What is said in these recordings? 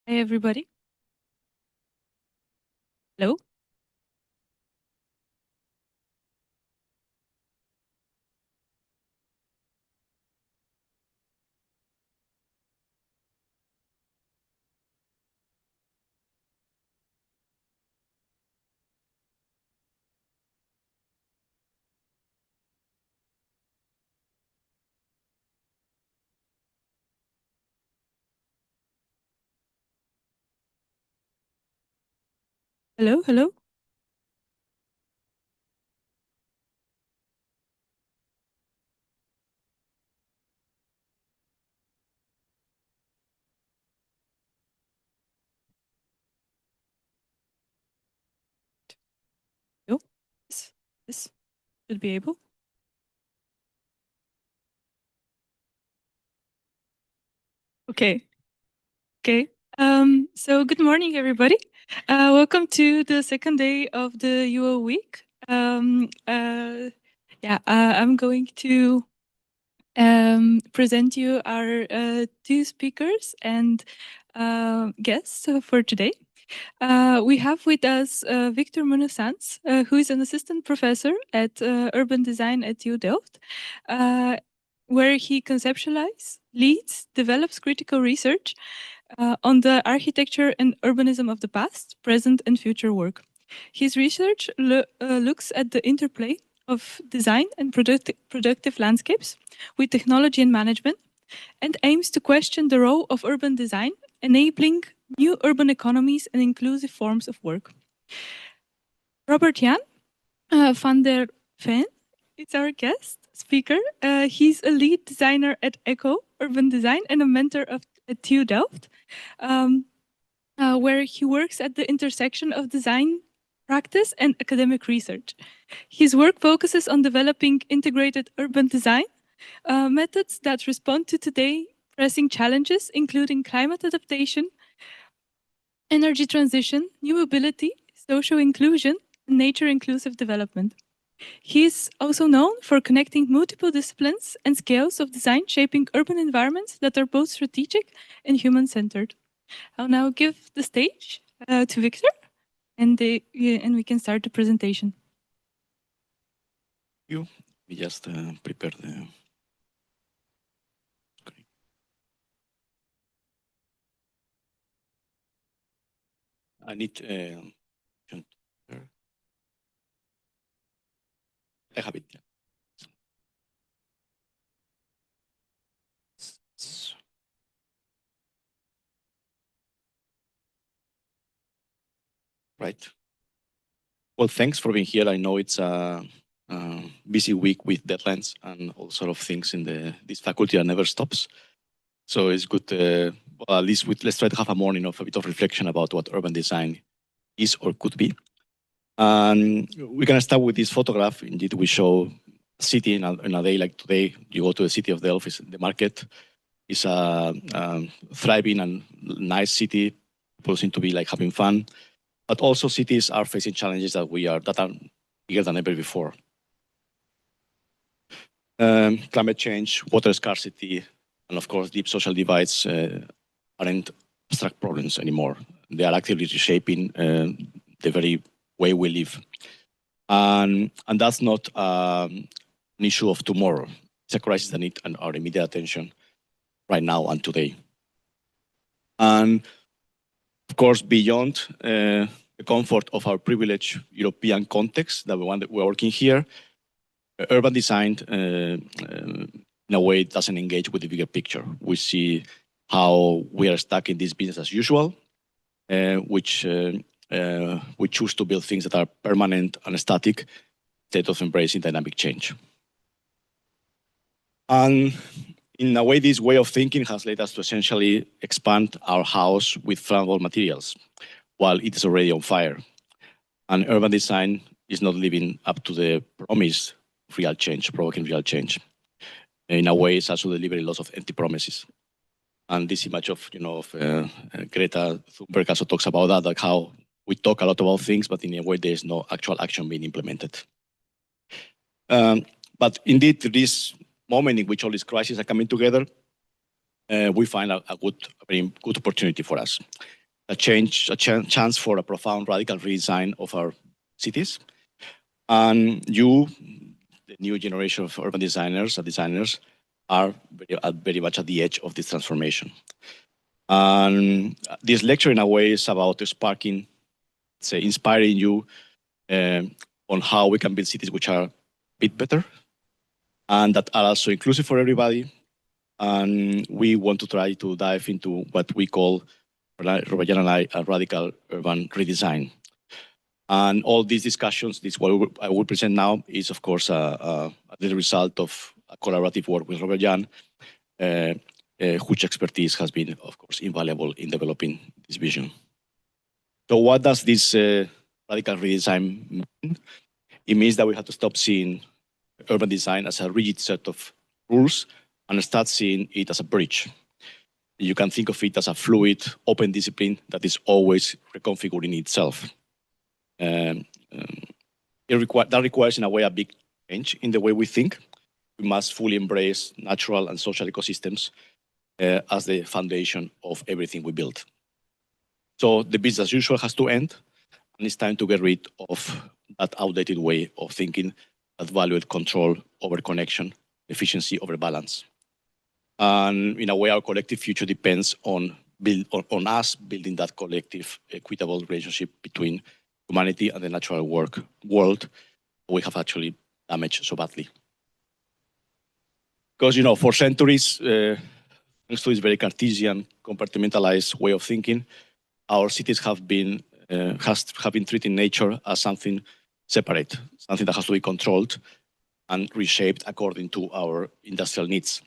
Hey, everybody. Hello. Hello. Hello. Hello. This should be able. Okay. Okay. So good morning, everybody. Welcome to the second day of the UO week. I'm going to present you our two speakers and guests for today. We have with us Victor Munosans, who is an assistant professor at urban design at TU Delft, where he conceptualizes, leads, develops critical research on the architecture and urbanism of the past, present, and future work. His research looks at the interplay of design and productive landscapes with technology and management, and aims to question the role of urban design, enabling new urban economies and inclusive forms of work. Robert Jan van der Ven is our guest speaker. He's a lead designer at ECHO Urban Design and a mentor at TU Delft, where he works at the intersection of design practice and academic research. His work focuses on developing integrated urban design methods that respond to today pressing challenges, including climate adaptation, energy transition, new mobility, social inclusion, and nature-inclusive development. He is also known for connecting multiple disciplines and scales of design, shaping urban environments that are both strategic and human-centered. I'll now give the stage to Victor, and we can start the presentation. We just prepare the screen. I need. I have it. Yeah. Right. Well, thanks for being here. I know it's a busy week with deadlines and all sort of things in this faculty that never stops. So it's good. Well, at least let's try to have a morning of a bit of reflection about what urban design is or could be. And we're gonna start with this photograph. Indeed, we show a city in a day like today. You go to the city of Delft, the market. It's a thriving and nice city. People seem to be like having fun, but also cities are facing challenges that are bigger than ever before. Climate change, water scarcity, and of course, deep social divides aren't abstract problems anymore. They are actively reshaping the very way we live, and that's not an issue of tomorrow. It's a crisis that needs our immediate attention right now and today. And of course, beyond the comfort of our privileged European context, the one that we're working here, urban design in a way doesn't engage with the bigger picture. We see how we are stuck in this business as usual, which we choose to build things that are permanent and static instead of embracing dynamic change. And in a way, this way of thinking has led us to essentially expand our house with flammable materials while it is already on fire. And urban design is not living up to the promise of real change, provoking real change. In a way, it's also delivering lots of empty promises. And this image of, Greta Thunberg also talks about that, like how we talk a lot about things, but in a way, there's no actual action being implemented. But indeed, this moment in which all these crises are coming together, we find a very good opportunity for us. A chance for a profound radical redesign of our cities. And you, the new generation of urban designers and designers, are very much at the edge of this transformation. And this lecture, in a way, is about sparking, say, inspiring you on how we can build cities which are a bit better and that are also inclusive for everybody. And we want to try to dive into what we call, Robertjan and I, a radical urban redesign. And all these discussions, what I will present now, is of course the result of a collaborative work with Robertjan, whose expertise has been, of course, invaluable in developing this vision. So what does this radical redesign mean? It means that we have to stop seeing urban design as a rigid set of rules and start seeing it as a bridge. You can think of it as a fluid, open discipline that is always reconfiguring itself. That requires, in a way, a big change in the way we think. We must fully embrace natural and social ecosystems as the foundation of everything we build. So the business as usual has to end, and it's time to get rid of that outdated way of thinking that valued control over connection, efficiency over balance. And in a way, our collective future depends on us building that collective, equitable relationship between humanity and the natural world we have actually damaged so badly. Because, for centuries, thanks to this very Cartesian, compartmentalized way of thinking, our cities have been treating nature as something separate, something that has to be controlled and reshaped according to our industrial needs.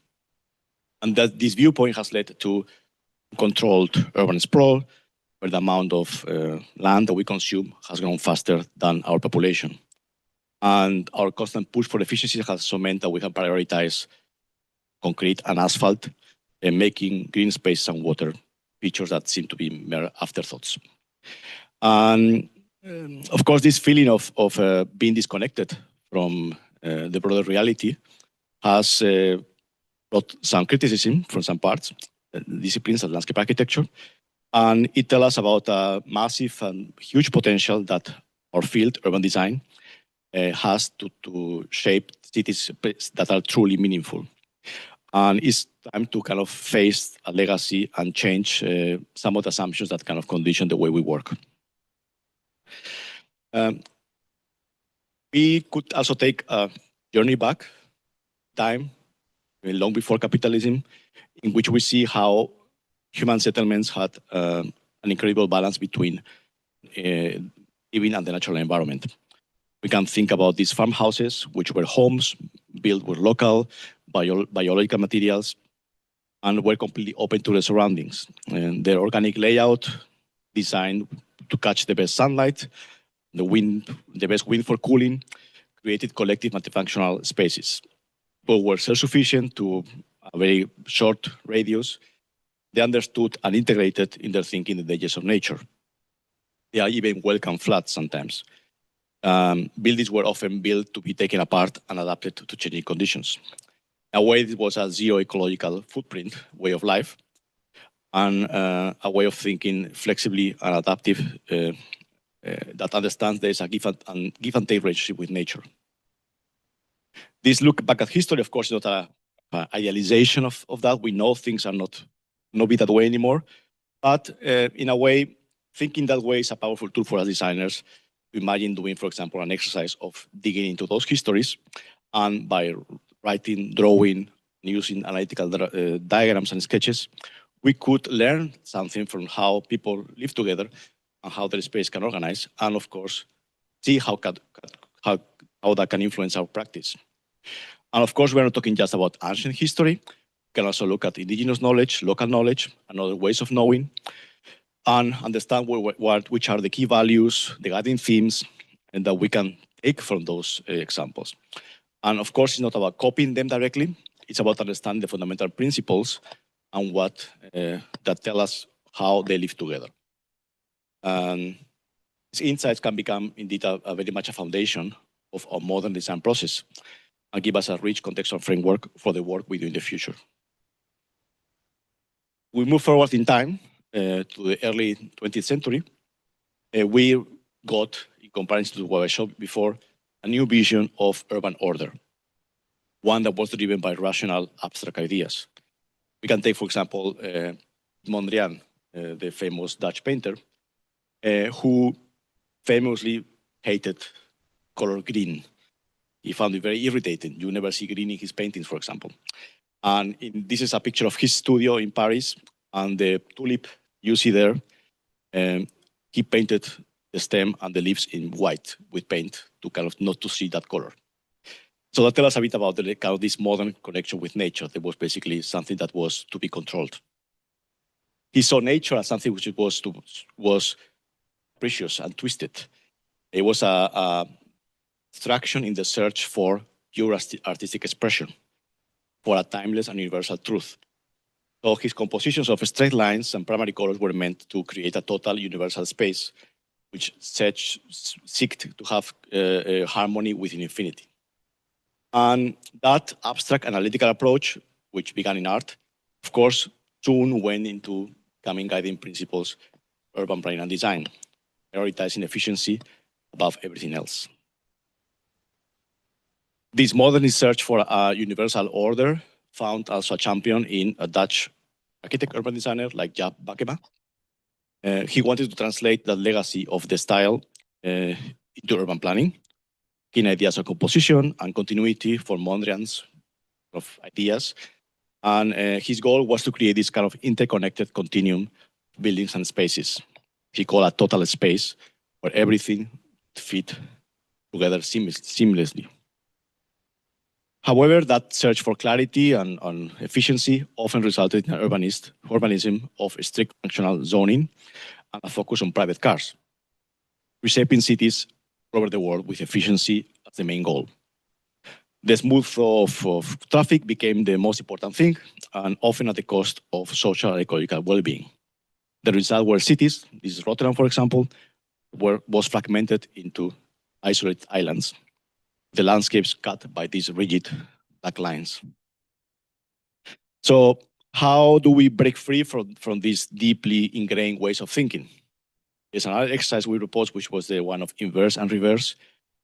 And that this viewpoint has led to controlled urban sprawl, where the amount of land that we consume has grown faster than our population. And our constant push for efficiency has also meant that we have prioritized concrete and asphalt, making green space and water features that seem to be mere afterthoughts. And of course, this feeling of being disconnected from the broader reality has brought some criticism from some parts, disciplines of landscape architecture, and it tells us about a massive and huge potential that our field, urban design, has to shape cities that are truly meaningful. And it's time to kind of face a legacy and change some of the assumptions that kind of condition the way we work. We could also take a journey back time, long before capitalism, in which we see how human settlements had an incredible balance between living and the natural environment. We can think about these farmhouses, which were homes built with local biological materials and were completely open to the surroundings. And their organic layout, designed to catch the best sunlight, the best wind for cooling, created collective multifunctional spaces. People were self-sufficient to a very short radius. They understood and integrated in their thinking the dangers of nature. They are even welcome flats sometimes. Buildings were often built to be taken apart and adapted to changing conditions. In a way, it was a zero ecological footprint way of life, and a way of thinking flexibly and adaptive that understands there is a give and take relationship with nature. This look back at history, of course, is not an idealization of that. We know things are not be that way anymore. But in a way, thinking that way is a powerful tool for us designers. Imagine doing, for example, an exercise of digging into those histories, and by writing, drawing, using analytical diagrams and sketches, we could learn something from how people live together and how their space can organize, and of course, see how that can influence our practice. And of course, we're not talking just about ancient history. We can also look at indigenous knowledge, local knowledge, and other ways of knowing, and understand which are the key values, the guiding themes, and that we can take from those examples. And of course, it's not about copying them directly. It's about understanding the fundamental principles and what that tell us how they live together. These insights can become indeed a very much a foundation of our modern design process and give us a rich contextual framework for the work we do in the future. We move forward in time to the early 20th century. We got, in comparison to what I showed before, a new vision of urban order, one that was driven by rational, abstract ideas. We can take, for example, Mondrian, the famous Dutch painter, who famously hated color green. He found it very irritating. You never see green in his paintings, for example. And this is a picture of his studio in Paris, and the tulip you see there, he painted the stem and the leaves in white with paint to kind of not to see that color. So that tells us a bit about the kind of this modern connection with nature. There was basically something that was to be controlled. He saw nature as something which was precious and twisted. It was a distraction in the search for pure artistic expression, for a timeless and universal truth. So his compositions of straight lines and primary colors were meant to create a total universal space, which seek to have harmony within infinity. And that abstract analytical approach, which began in art, of course, soon went into becoming guiding principles, urban planning and design, prioritizing efficiency above everything else. This modernist search for a universal order found also a champion in a Dutch architect, urban designer like Jaap Bakema. He wanted to translate the legacy of the style into urban planning, key ideas of composition and continuity for Mondrian's of ideas. And his goal was to create this kind of interconnected continuum of buildings and spaces. He called a total space where everything fit together seamlessly. However, that search for clarity and efficiency often resulted in urbanism of strict functional zoning and a focus on private cars, reshaping cities all over the world with efficiency as the main goal. The smooth flow of traffic became the most important thing, and often at the cost of social and ecological well-being. The result were cities, this is Rotterdam, for example, was fragmented into isolated islands, the landscapes cut by these rigid black lines. So how do we break free from these deeply ingrained ways of thinking? There's another exercise we proposed, which was the one of inverse and reverse,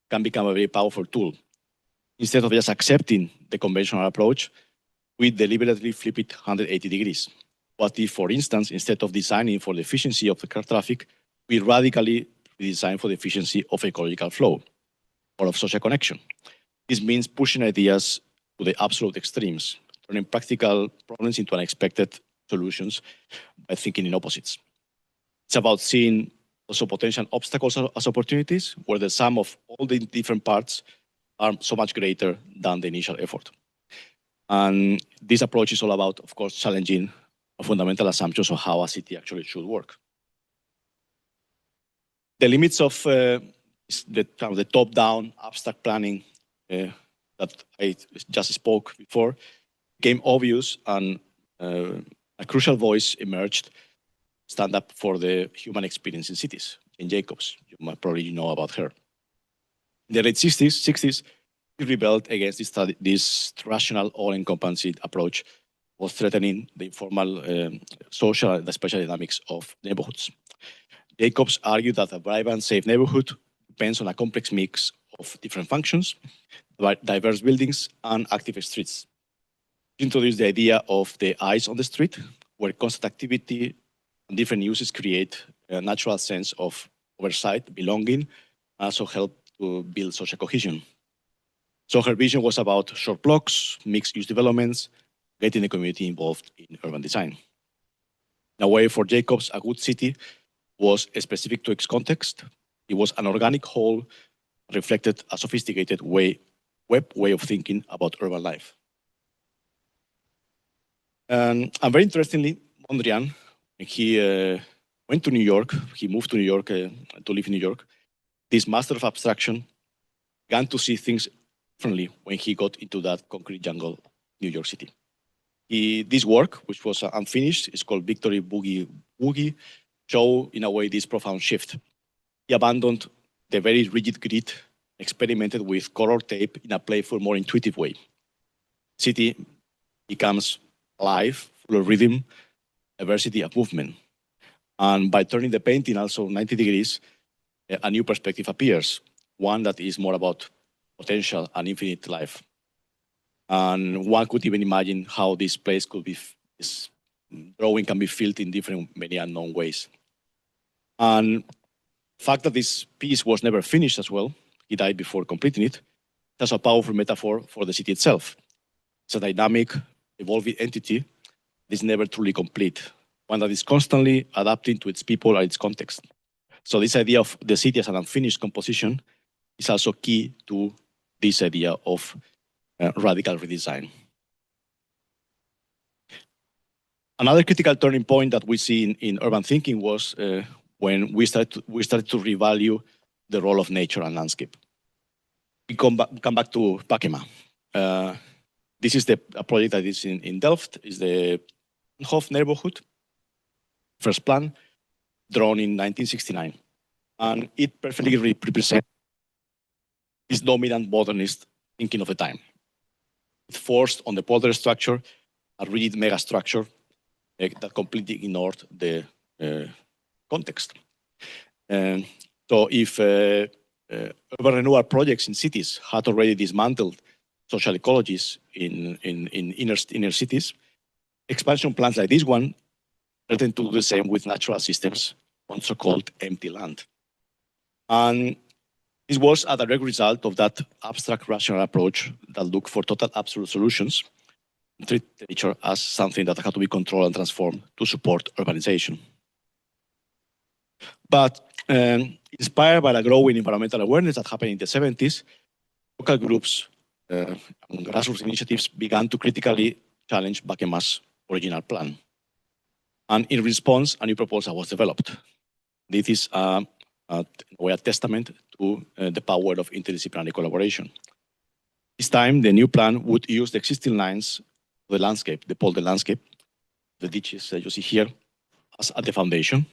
can become a very powerful tool. Instead of just accepting the conventional approach, we deliberately flip it 180 degrees. What if, for instance, instead of designing for the efficiency of the car traffic, we radically redesign for the efficiency of ecological flow or of social connection? This means pushing ideas to the absolute extremes, turning practical problems into unexpected solutions by thinking in opposites. It's about seeing also potential obstacles as opportunities, where the sum of all the different parts are so much greater than the initial effort. And this approach is all about, of course, challenging fundamental assumptions of how a city actually should work. The limits of the top-down abstract planning that I just spoke before became obvious, and a crucial voice emerged, stand up for the human experience in cities, Jane Jacobs. You might probably know about her. In the late 60s, he rebelled against this rational, all-encompassing approach was threatening the informal social and spatial dynamics of neighborhoods. Jacobs argued that a vibrant, safe neighborhood depends on a complex mix of different functions, diverse buildings, and active streets. He introduced the idea of the eyes on the street, where constant activity and different uses create a natural sense of oversight, belonging, and also help to build social cohesion. So her vision was about short blocks, mixed-use developments, getting the community involved in urban design. In a way, for Jacobs, a good city was specific to its context. It was an organic whole, reflected a sophisticated web way of thinking about urban life. And very interestingly, Mondrian, he went to New York, he moved to New York to live in New York. This master of abstraction began to see things differently when he got into that concrete jungle, New York City. This work, which was unfinished, is called Victory Boogie Woogie, show in a way this profound shift. He abandoned the very rigid grid, experimented with color tape in a playful, more intuitive way. City becomes alive, full of rhythm, diversity of movement. And by turning the painting also 90 degrees, a new perspective appears, one that is more about potential and infinite life. And one could even imagine how this place could be, this drawing can be filled in different, many unknown ways. And the fact that this piece was never finished as well, he died before completing it, that's a powerful metaphor for the city itself. It's a dynamic, evolving entity that is never truly complete, one that is constantly adapting to its people and its context. So this idea of the city as an unfinished composition is also key to this idea of radical redesign. Another critical turning point that we see in urban thinking was when we started to revalue the role of nature and landscape. We come back to Pakema. This is a project that is in Delft, is the Hof neighborhood, first plan, drawn in 1969. And it perfectly represents this dominant modernist thinking of the time. It forced on the polder structure a rigid megastructure that completely ignored the context. So if urban renewal projects in cities had already dismantled social ecologies in inner cities, expansion plans like this one threaten to do the same with natural systems on so-called empty land. And this was a direct result of that abstract rational approach that looked for total absolute solutions, treat nature as something that had to be controlled and transformed to support urbanization. But inspired by the growing environmental awareness that happened in the 70s, local groups and grassroots initiatives began to critically challenge Pakema's original plan. And in response, a new proposal was developed. This is a testament to the power of interdisciplinary collaboration. This time, the new plan would use the existing lines of the landscape, the polder landscape, the ditches that you see here, as at the foundation,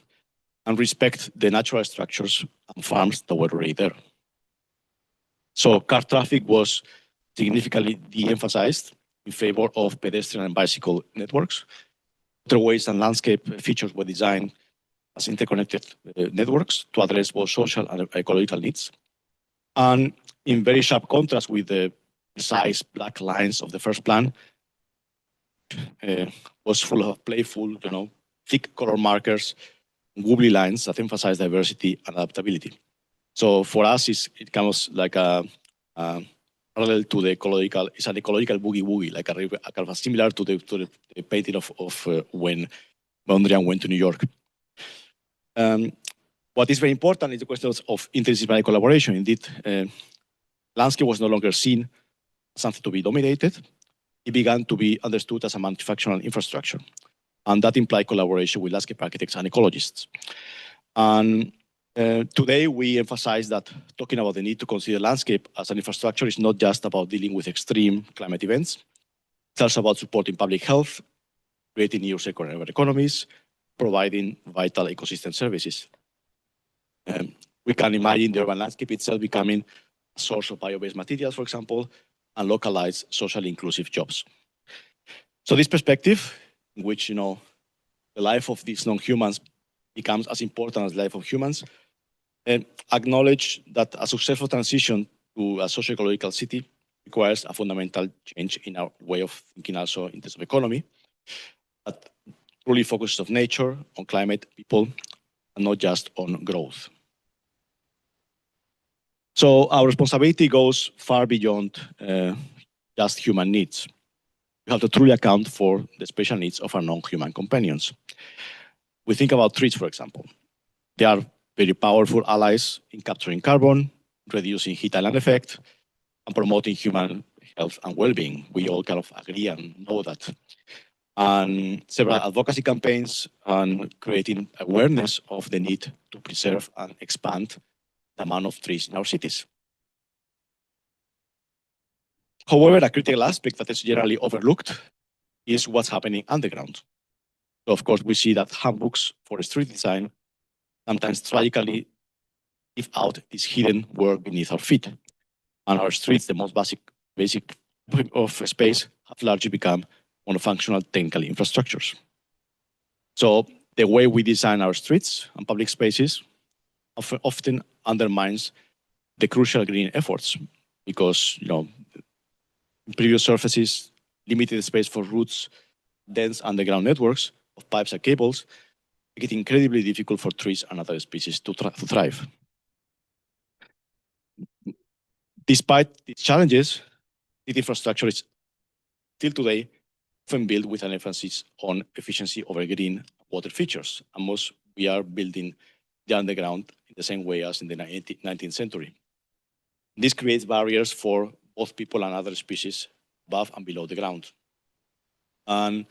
and respect the natural structures and farms that were already there. So car traffic was significantly de-emphasized in favor of pedestrian and bicycle networks. Waterways and landscape features were designed as interconnected networks to address both social and ecological needs. And in very sharp contrast with the precise black lines of the first plan, was full of playful, thick color markers, wobbly lines that emphasize diversity and adaptability. So for us, it comes like a parallel to the ecological, it's an ecological boogie-woogie, like a kind of similar to the painting of when Mondrian went to New York. What is very important is the question of interdisciplinary collaboration. Indeed, landscape was no longer seen as something to be dominated. It began to be understood as a manufacturing infrastructure. And that implied collaboration with landscape architects and ecologists. And today, we emphasize that talking about the need to consider landscape as an infrastructure is not just about dealing with extreme climate events. It's also about supporting public health, creating new circular economies, providing vital ecosystem services. We can imagine the urban landscape itself becoming a source of bio-based materials, for example, and localized socially inclusive jobs. So this perspective, in which the life of these non-humans becomes as important as the life of humans, acknowledge that a successful transition to a socio-ecological city requires a fundamental change in our way of thinking also in terms of economy, that truly focuses on nature, on climate, people, and not just on growth. So our responsibility goes far beyond just human needs. We have to truly account for the special needs of our non-human companions. We think about trees, for example. They are very powerful allies in capturing carbon, reducing heat island effect, and promoting human health and well-being. We all kind of agree and know that. And several advocacy campaigns and creating awareness of the need to preserve and expand the amount of trees in our cities. However, a critical aspect that is generally overlooked is what's happening underground. So of course, we see that handbooks for street design sometimes tragically leave out this hidden work beneath our feet. And our streets, the most basic of space, have largely become monofunctional technical infrastructures. So the way we design our streets and public spaces often undermines the crucial green efforts because, previous surfaces, limited space for routes, dense underground networks of pipes and cables, make it incredibly difficult for trees and other species to thrive. Despite these challenges, city infrastructure is still today often built with an emphasis on efficiency over green water features. And most we are building the underground in the same way as in the 19th century. This creates barriers for both people and other species above and below the ground. And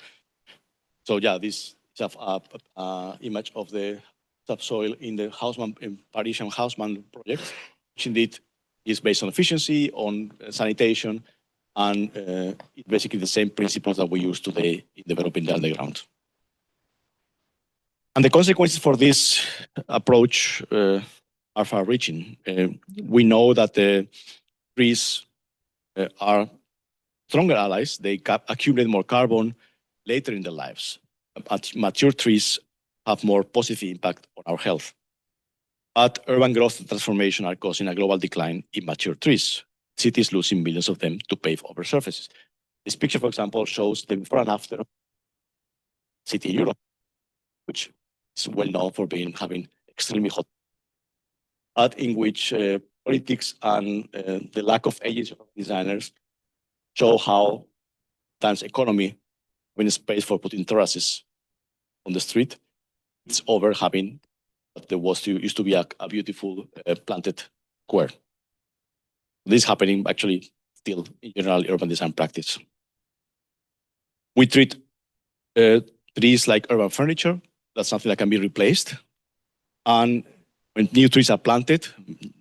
so, yeah, this is an image of the subsoil in the Parisian Haussmann project, which indeed is based on efficiency, on sanitation, and it's basically the same principles that we use today in developing the underground. And the consequences for this approach are far-reaching. We know that the trees are stronger allies. They accumulate more carbon later in their lives. Mature trees have more positive impact on our health. But urban growth and transformation are causing a global decline in mature trees. Cities losing millions of them to pave over surfaces. This picture, for example, shows the before and after city in Europe, which is well known for having extremely hot, but in which politics and the lack of agency of designers show how times economy, when space for putting terraces on the street, it's over having what there used to be a beautiful planted square. This is happening actually still in general urban design practice. We treat trees like urban furniture. That's something that can be replaced. And when new trees are planted,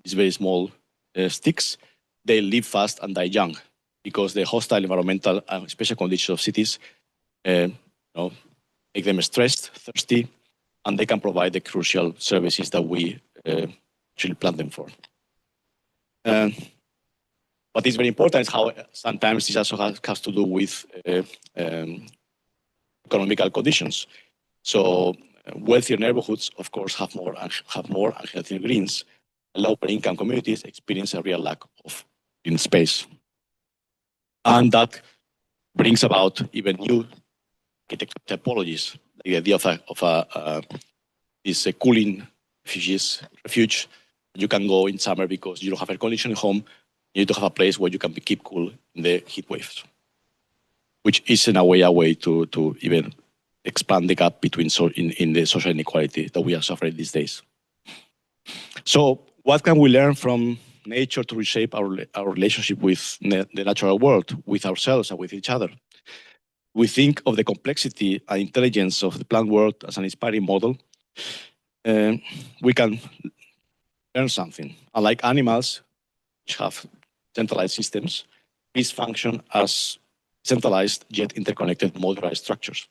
these very small sticks, they live fast and die young because the hostile environmental and special conditions of cities make them stressed, thirsty, and they can provide the crucial services that we actually plant them for. What is very important is how sometimes this also has to do with economical conditions. So wealthier neighborhoods, of course, have more and healthier greens. Lower income communities experience a real lack of green space. And that brings about even new architectural typologies. The idea of this cooling refuge. You can go in summer because you don't have air conditioning at home. You need to have a place where you can keep cool in the heat waves, which is in a way to even expand the gap between in the social inequality that we are suffering these days. So what can we learn from nature to reshape our relationship with the natural world, with ourselves and with each other? We think of the complexity and intelligence of the plant world as an inspiring model. We can learn something. Unlike animals, which have centralized systems, trees function as centralized yet interconnected modularized structures.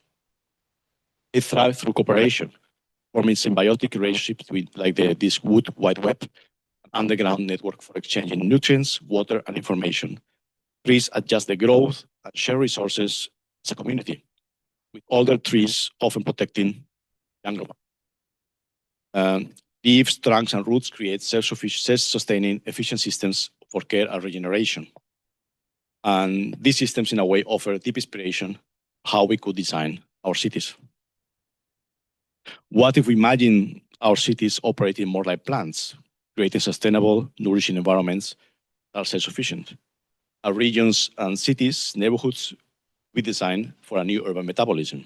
They thrive through cooperation, forming symbiotic relationships with this wood wide web, an underground network for exchanging nutrients, water, and information. Trees adjust the growth and share resources as a community, with older trees often protecting younger ones. Leaves, trunks, and roots create self-sustaining, efficient systems for care and regeneration. And these systems, in a way, offer deep inspiration how we could design our cities. What if we imagine our cities operating more like plants, creating sustainable, nourishing environments that are self-sufficient? Our regions and cities, neighborhoods, we design for a new urban metabolism.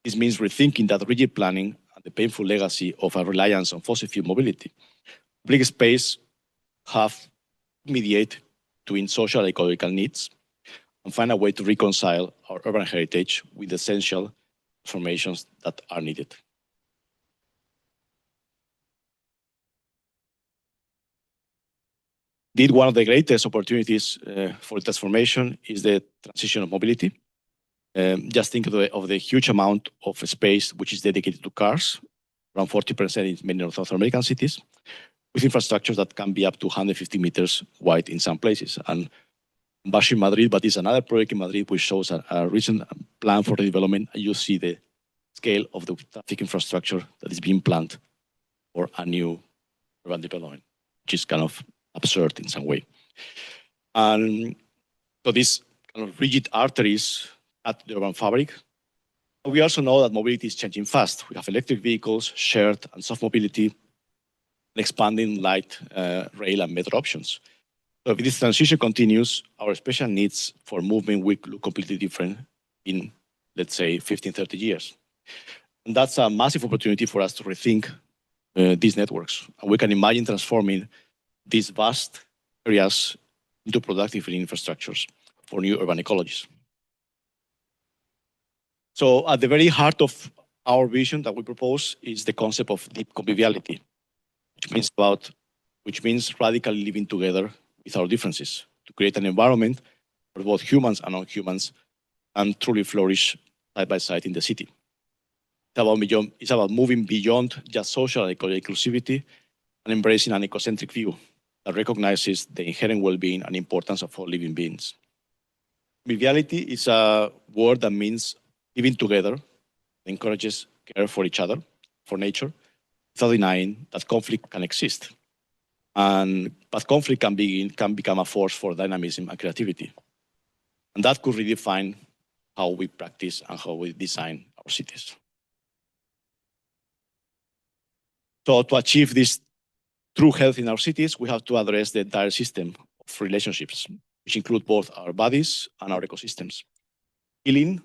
This means rethinking that rigid planning and the painful legacy of a reliance on fossil fuel mobility. Public space have mediate between social and ecological needs and find a way to reconcile our urban heritage with the essential transformations that are needed. Indeed, one of the greatest opportunities for transformation is the transition of mobility. Just think of the huge amount of space which is dedicated to cars, around 40% in many North American cities, with infrastructures that can be up to 150 meters wide in some places. And bashing Madrid, but it's another project in Madrid which shows a recent plan for the development. You see the scale of the traffic infrastructure that is being planned for a new urban development, which is kind of absurd in some way. And so these kind of rigid arteries at the urban fabric. We also know that mobility is changing fast. We have electric vehicles, shared and soft mobility, and expanding light rail and metro options. So if this transition continues, our special needs for movement will look completely different in, let's say, 15, 30 years. And that's a massive opportunity for us to rethink these networks. And we can imagine transforming these vast areas into productive infrastructures for new urban ecologies. So at the very heart of our vision that we propose is the concept of deep conviviality, which means radically living together with our differences to create an environment for both humans and non-humans and truly flourish side by side in the city. It's about moving beyond just social and inclusivity and embracing an ecocentric view that recognizes the inherent well-being and importance of all living beings. Conviviality is a word that means living together, encourages care for each other, for nature, without denying that conflict can exist. But conflict can become a force for dynamism and creativity. And that could redefine how we practice and how we design our cities. So to achieve this true health in our cities, we have to address the entire system of relationships, which include both our bodies and our ecosystems. Healing,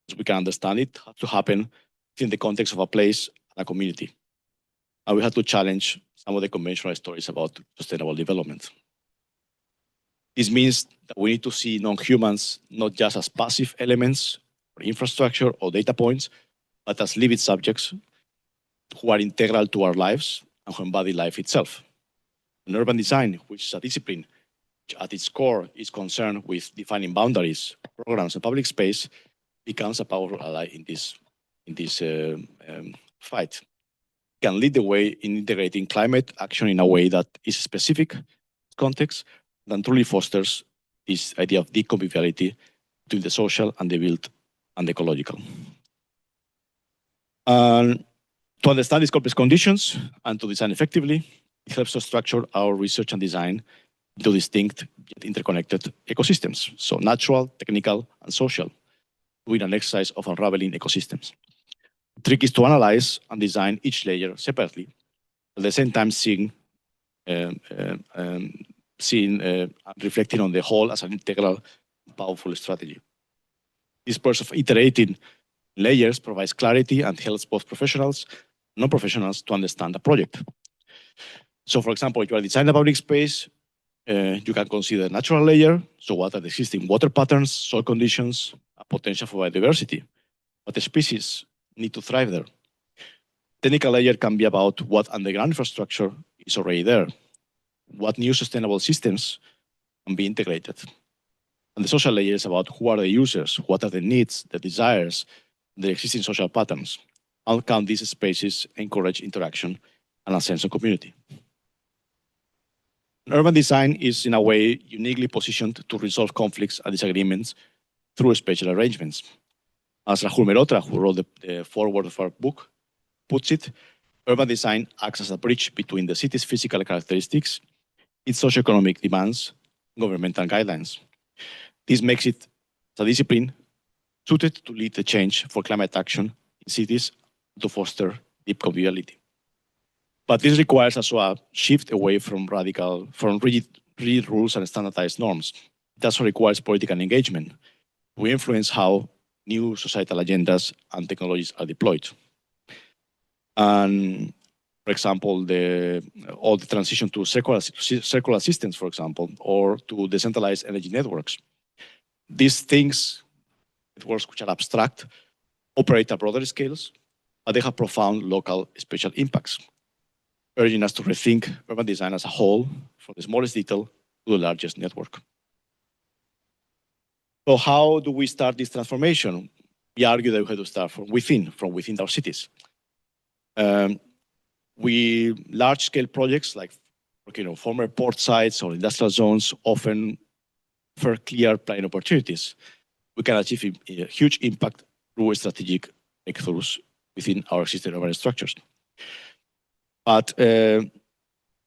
as we can understand it, has to happen within the context of a place and a community. And we have to challenge some of the conventional stories about sustainable development. This means that we need to see non-humans not just as passive elements or infrastructure or data points, but as living subjects who are integral to our lives and who embody life itself. And urban design, which is a discipline which at its core is concerned with defining boundaries, programs, and public space, becomes a powerful ally in this fight. It can lead the way in integrating climate action in a way that is specific context and truly fosters this idea of deep conviviality between the social and the built and the ecological. And to understand these complex conditions and to design effectively, it helps us structure our research and design into distinct yet interconnected ecosystems. So natural, technical, and social, doing an exercise of unraveling ecosystems. The trick is to analyze and design each layer separately, at the same time seeing and reflecting on the whole as an integral, powerful strategy. This process of iterating layers provides clarity and helps both professionals and non-professionals to understand the project. So for example, if you are designing a public space, you can consider the natural layer. So what are the existing water patterns, soil conditions, potential for biodiversity? What species need to thrive there? Technical layer can be about what underground infrastructure is already there, what new sustainable systems can be integrated. And the social layer is about who are the users, what are the needs, the desires, the existing social patterns. How can these spaces encourage interaction and a sense of community? Urban design is, in a way, uniquely positioned to resolve conflicts and disagreements through spatial arrangements. As Rahul Mehrotra, who wrote the foreword of our book, puts it, urban design acts as a bridge between the city's physical characteristics, its socioeconomic demands, and governmental guidelines. This makes it a discipline suited to lead the change for climate action in cities to foster deep conviviality. But this requires also a shift away from rigid rules and standardized norms. It also requires political engagement. We influence how new societal agendas and technologies are deployed. And for example, all the transition to circular systems, for example, or to decentralized energy networks. These things, networks which are abstract, operate at broader scales, but they have profound local spatial impacts, urging us to rethink urban design as a whole, from the smallest detail to the largest network. So how do we start this transformation? We argue that we have to start from within our cities. Large-scale projects like former port sites or industrial zones often offer clear planning opportunities. We can achieve a huge impact through strategic breakthroughs within our existing urban structures. But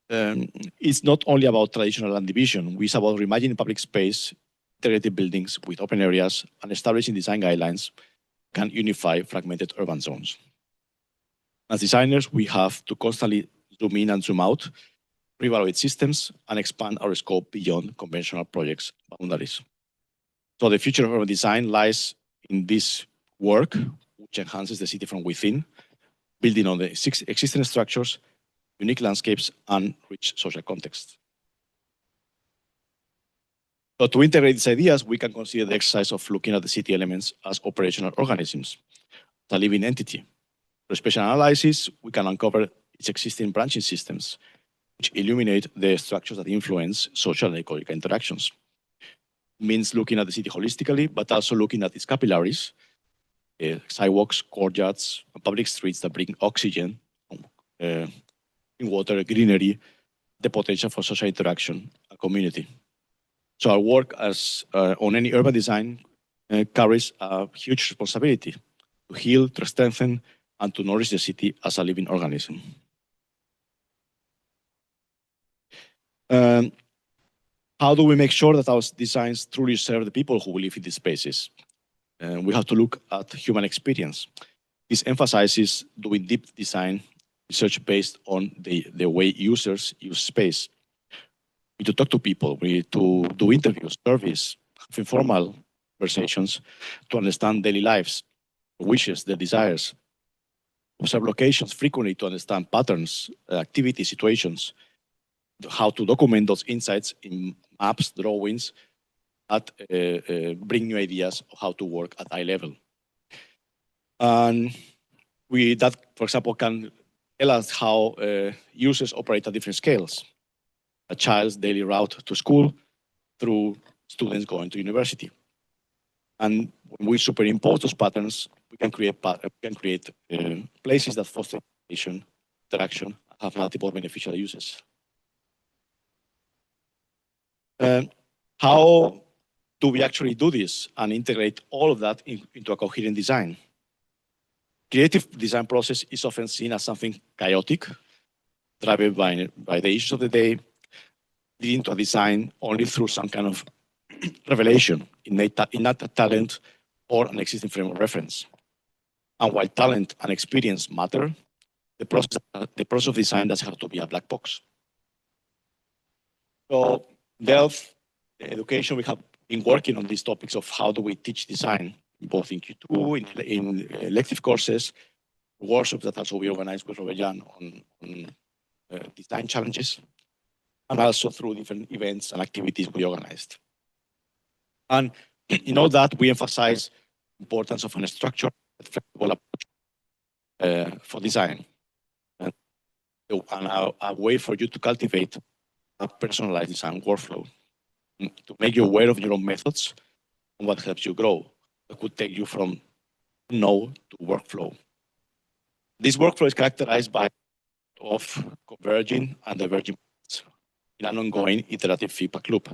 it's not only about traditional land division. It's about reimagining public space, integrated buildings with open areas, and establishing design guidelines can unify fragmented urban zones. As designers, we have to constantly zoom in and zoom out, reevaluate systems, and expand our scope beyond conventional projects' boundaries. So the future of urban design lies in this work, which enhances the city from within, building on the existing structures, unique landscapes, and rich social context. So to integrate these ideas, we can consider the exercise of looking at the city elements as operational organisms, a living entity. For spatial analysis, we can uncover its existing branching systems, which illuminate the structures that influence social and ecological interactions. It means looking at the city holistically, but also looking at its capillaries, sidewalks, courtyards, and public streets that bring oxygen, water, greenery, the potential for social interaction and community. So our work on any urban design carries a huge responsibility to heal, to strengthen, and to nourish the city as a living organism. How do we make sure that our designs truly serve the people who live in these spaces? We have to look at human experience. This emphasizes doing deep design research based on the way users use space. We need to talk to people, we need to do interviews, surveys, have informal conversations to understand daily lives, wishes, their desires, observe locations frequently to understand patterns, activities, situations, how to document those insights in maps, drawings, that bring new ideas of how to work at eye level. And that, for example, can tell us how users operate at different scales. A child's daily route to school through students going to university. And when we superimpose those patterns, we can create places that foster interaction, have multiple beneficial uses. How do we actually do this and integrate all of that into a coherent design? Creative design process is often seen as something chaotic, driven by the issues of the day, leading to a design only through some kind of revelation, innate talent, or an existing frame of reference. And while talent and experience matter, the process of design doesn't have to be a black box. So, Delft Education, we have been working on these topics of how do we teach design, both in Q2, in elective courses, workshops that also we organize with Robert Jan on design challenges, and also through different events and activities we organized. And in all that, we emphasize the importance of a structured, flexible approach for design, and a way for you to cultivate a personalized design workflow, to make you aware of your own methods and what helps you grow. It could take you from know to workflow. This workflow is characterized by converging and diverging in an ongoing iterative feedback loop.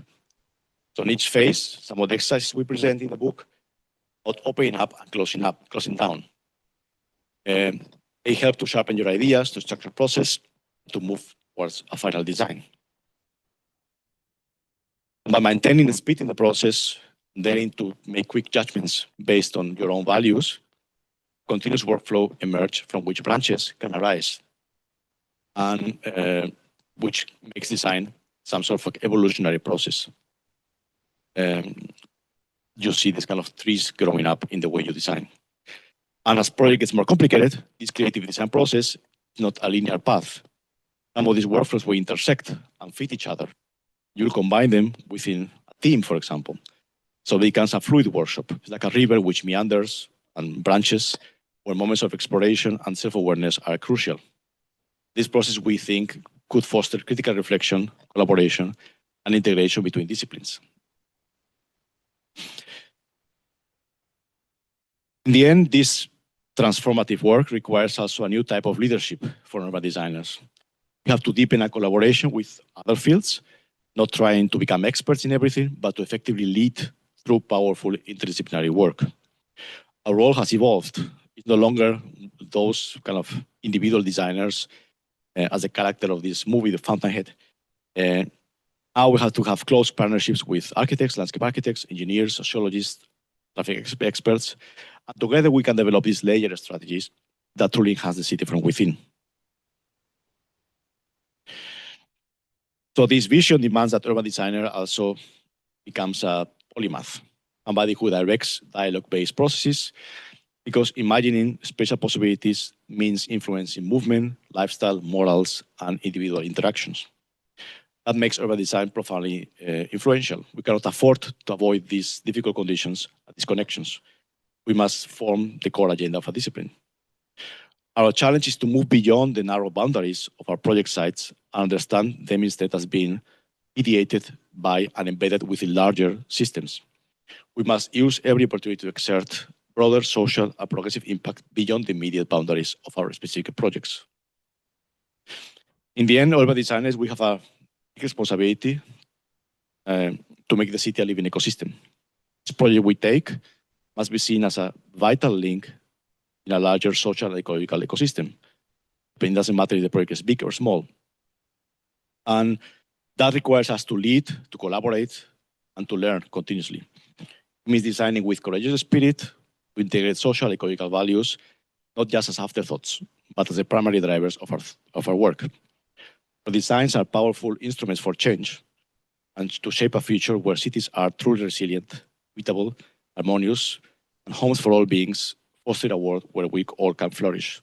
So in each phase, some of the exercises we present in the book about opening up and closing down. They help to sharpen your ideas, to structure process, to move towards a final design. By maintaining the speed in the process, daring to make quick judgments based on your own values, continuous workflow emerge from which branches can arise, and which makes design some sort of evolutionary process. You see this kind of trees growing up in the way you design. And as project gets more complicated, this creative design process is not a linear path. Some of these workflows will intersect and fit each other. You'll combine them within a team, for example. So it becomes a fluid workshop. It's like a river which meanders and branches, where moments of exploration and self-awareness are crucial. This process, we think, could foster critical reflection, collaboration, and integration between disciplines. In the end, this transformative work requires also a new type of leadership for urban designers. We have to deepen our collaboration with other fields, not trying to become experts in everything, but to effectively lead through powerful interdisciplinary work. Our role has evolved. It's no longer those kind of individual designers as the character of this movie, The Fountainhead. Now we have to have close partnerships with architects, landscape architects, engineers, sociologists, traffic experts. And together we can develop these layered strategies that truly enhance the city from within. So this vision demands that urban designer also becomes a polymath, somebody who directs dialogue-based processes, because imagining spatial possibilities means influencing movement, lifestyle, morals, and individual interactions. That makes urban design profoundly influential. We cannot afford to avoid these difficult conditions, these connections. We must form the core agenda of a discipline. Our challenge is to move beyond the narrow boundaries of our project sites and understand them instead as being mediated by and embedded within larger systems. We must use every opportunity to exert broader social and progressive impact beyond the immediate boundaries of our specific projects. In the end, urban designers, we have a big responsibility to make the city a living ecosystem. This project we take must be seen as a vital link in a larger social and ecological ecosystem. But it doesn't matter if the project is big or small. And that requires us to lead, to collaborate, and to learn continuously. It means designing with courageous spirit to integrate social ecological values, not just as afterthoughts, but as the primary drivers of our work. Our designs are powerful instruments for change and to shape a future where cities are truly resilient, equitable, harmonious, and homes for all beings, fostering a world where we all can flourish.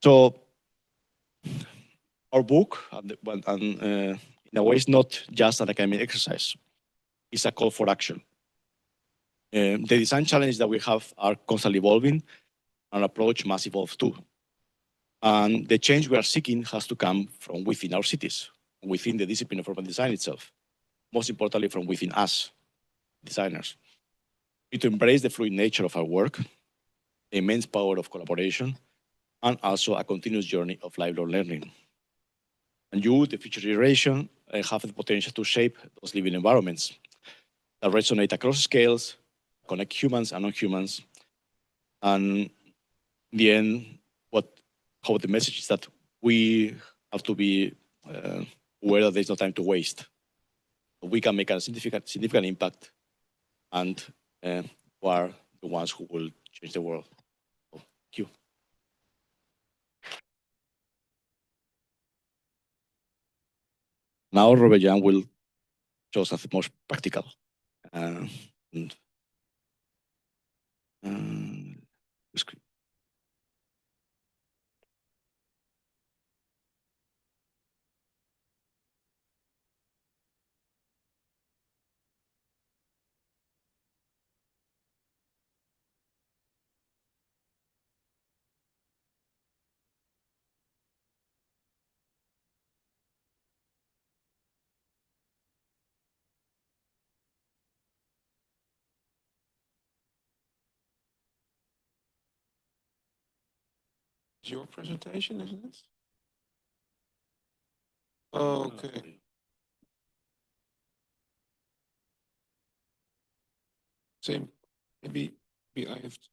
So our book, in a way, is not just an academic exercise. It's a call for action. The design challenges that we have are constantly evolving, and our approach must evolve too. And the change we are seeking has to come from within our cities, within the discipline of urban design itself, most importantly from within us, designers. We need to embrace the fluid nature of our work, the immense power of collaboration, and also a continuous journey of lifelong learning. And you, the future generation, have the potential to shape those living environments that resonate across scales, connect humans and non-humans. And in the end, how the message is that we have to be aware that there's no time to waste. We can make a significant impact, and we are the ones who will change the world. So, thank you. Now, Robert Jan will show something more practical. Your presentation, isn't it? Oh, okay. Same. Maybe I have to.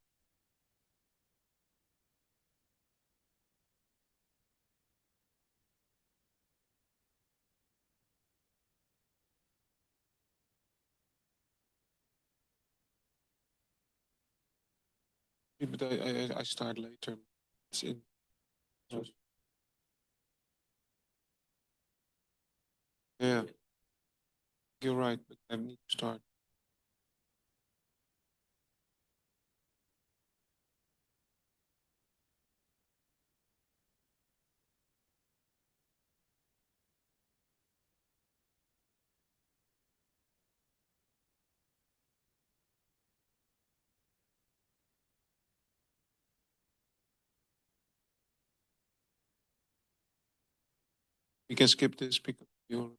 But I start later. It's in. Yeah, you're right, but I need to start. We can skip this because you're.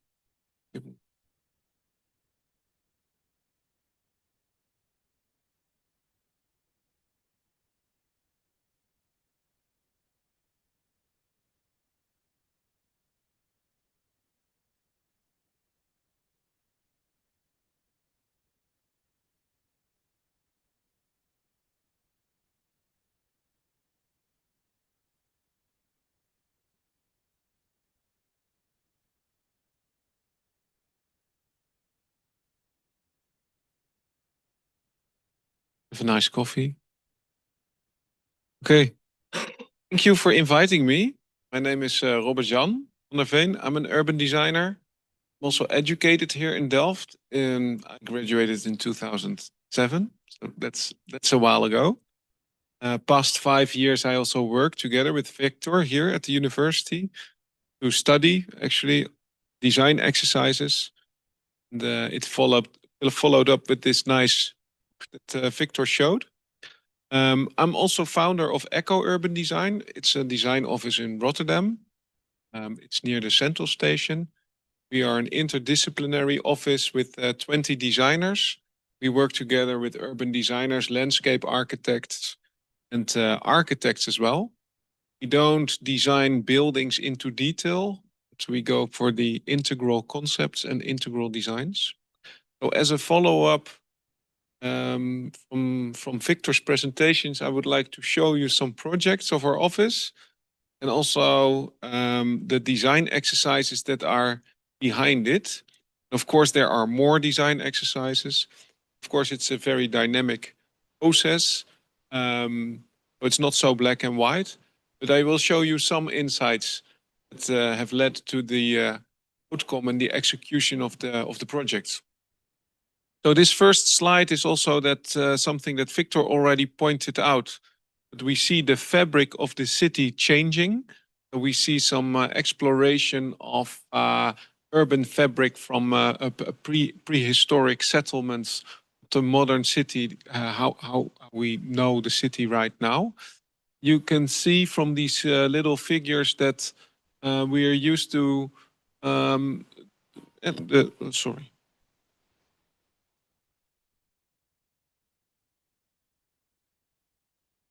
Have a nice coffee. Okay. Thank you for inviting me. My name is Robert Jan van der Veen. I'm an urban designer. I'm also educated here in Delft. I graduated in 2007, so that's a while ago. Past 5 years, I also worked together with Victor here at the university to study actually design exercises. And it followed up with this nice that Victor showed. I'm also founder of Echo Urban Design. It's a design office in Rotterdam. It's near the Central Station. We are an interdisciplinary office with 20 designers. We work together with urban designers, landscape architects, and architects as well. We don't design buildings into detail, but we go for the integral concepts and integral designs. So as a follow-up from Victor's presentations, I would like to show you some projects of our office and also the design exercises that are behind it. Of course, there are more design exercises. Of course, it's a very dynamic process. So it's not so black and white, but I will show you some insights that have led to the outcome and the execution of the projects. So this first slide is also that something that Victor already pointed out. That we see the fabric of the city changing. We see some exploration of urban fabric from prehistoric settlements to modern city, how we know the city right now. You can see from these little figures that we are used to, sorry.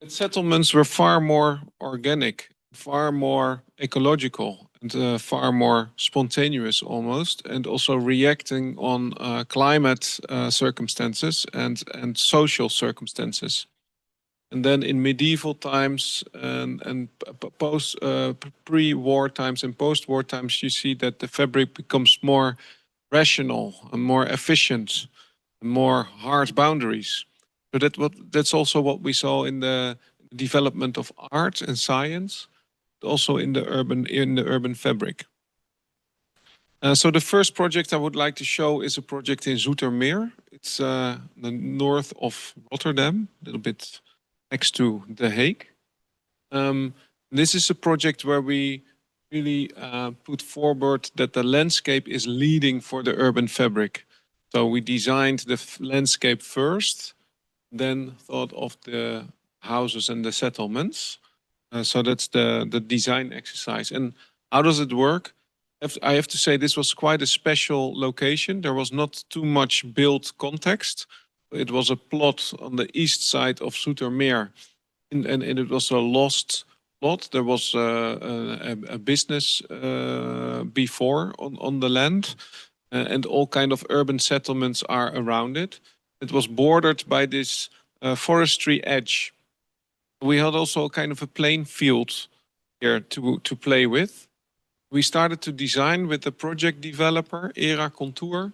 Settlements were far more organic, far more ecological, and far more spontaneous almost, and also reacting on climate circumstances and social circumstances. And then in medieval times and post pre-war times and post-war times, you see that the fabric becomes more rational and more efficient, and more hard boundaries. So that's also what we saw in the development of art and science, also in the urban fabric. So the first project I would like to show is a project in Zoetermeer. It's the north of Rotterdam, a little bit next to The Hague. This is a project where we really put forward that the landscape is leading for the urban fabric. So we designed the landscape first, then thought of the houses and the settlements. So that's the design exercise. And how does it work? I have to say this was quite a special location. There was not too much built context. It was a plot on the east side of Zoetermeer, and it was a lost plot. There was a business before on the land, and all kind of urban settlements are around it. It was bordered by this forestry edge. We had also kind of a playing field here to play with. We started to design with the project developer, Era Contour,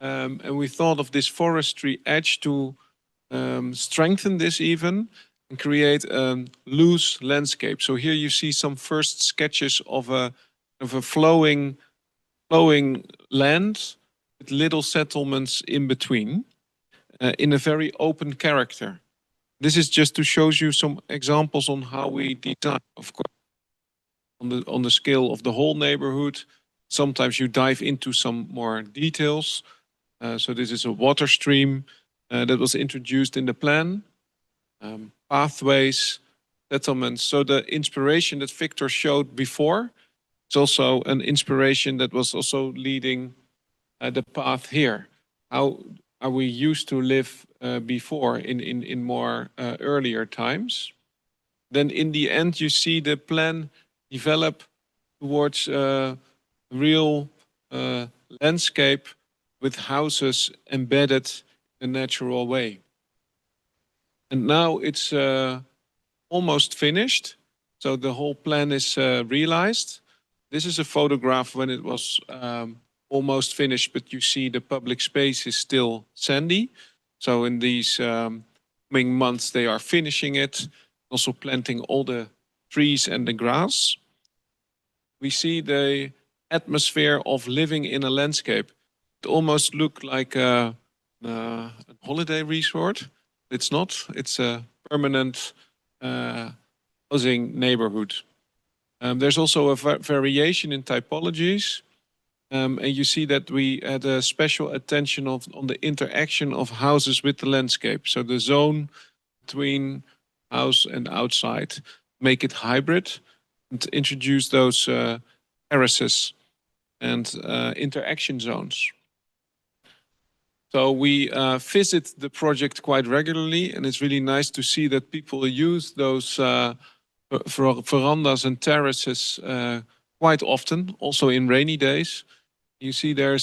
and we thought of this forestry edge to strengthen this even and create a loose landscape. So here you see some first sketches of a flowing land with little settlements in between, in a very open character. This is just to show you some examples on how we design, of course, on the scale of the whole neighborhood. Sometimes you dive into some more details. So this is a water stream that was introduced in the plan. Pathways, settlements. So the inspiration that Victor showed before is also an inspiration that was also leading the path here. How are we used to live before in more earlier times? Then in the end, you see the plan develop towards real landscape with houses embedded in a natural way. And now it's almost finished. So the whole plan is realized. This is a photograph when it was almost finished, but you see the public space is still sandy. So in these coming months they are finishing it, also planting all the trees and the grass. We see the atmosphere of living in a landscape. It almost looks like a holiday resort. It's not. It's a permanent housing neighborhood. There's also a variation in typologies. And you see that we had a special attention on the interaction of houses with the landscape. So the zone between house and outside, make it hybrid, and introduce those terraces and interaction zones. So we visit the project quite regularly, and it's really nice to see that people use those verandas and terraces quite often, also in rainy days. You see they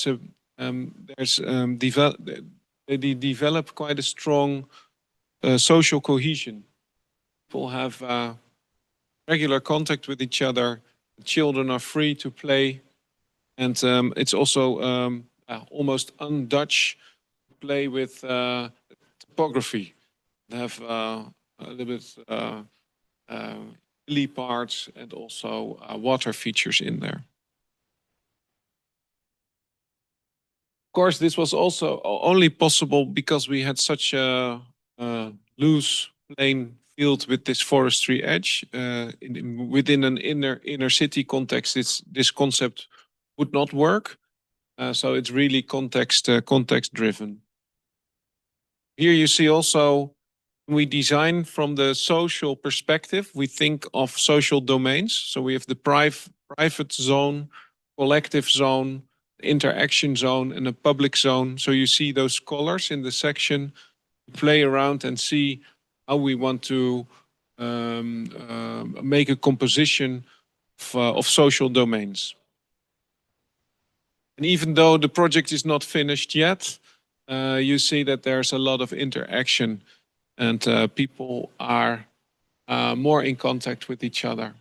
develop quite a strong social cohesion. People have regular contact with each other. The children are free to play, and it's also almost un-Dutch to play with topography. They have a little bit hilly parts and also water features in there. Of course, this was also only possible because we had such a loose, plain field with this forestry edge. Within an inner city context, this concept would not work. So it's really context driven. Here you see also we design from the social perspective. We think of social domains. So we have the private zone, collective zone, interaction zone, and a public zone. So you see those colors in the section. Play around and see how we want to make a composition of social domains. And even though the project is not finished yet, you see that there's a lot of interaction and people are more in contact with each other.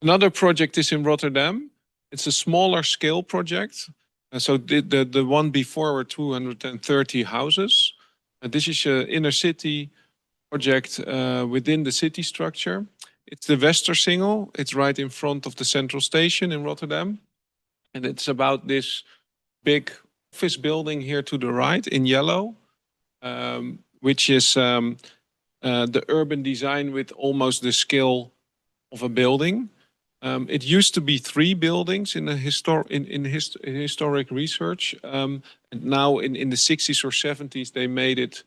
Another project is in Rotterdam. It's a smaller scale project. So the one before were 230 houses. This is an inner city project within the city structure. It's the Westersingel. It's right in front of the central station in Rotterdam. And it's about this big office building here to the right in yellow, which is the urban design with almost the scale of a building. It used to be 3 buildings in historic research. And now in the 60s or 70s, they made it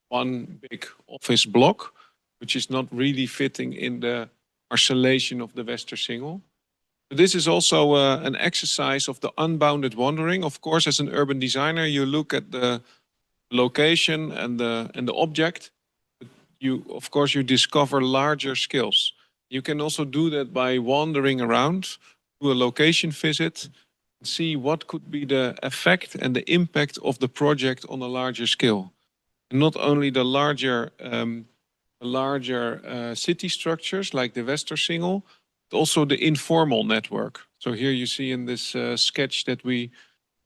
one big office block, which is not really fitting in the parcellation of the Westersingel. This is also an exercise of the unbounded wandering. Of course, as an urban designer, you look at the location and the object. Of course, you discover larger skills. You can also do that by wandering around, do a location visit, and see what could be the effect and the impact of the project on a larger scale. And not only the larger city structures like the Westersingel, but also the informal network. So here you see in this sketch that we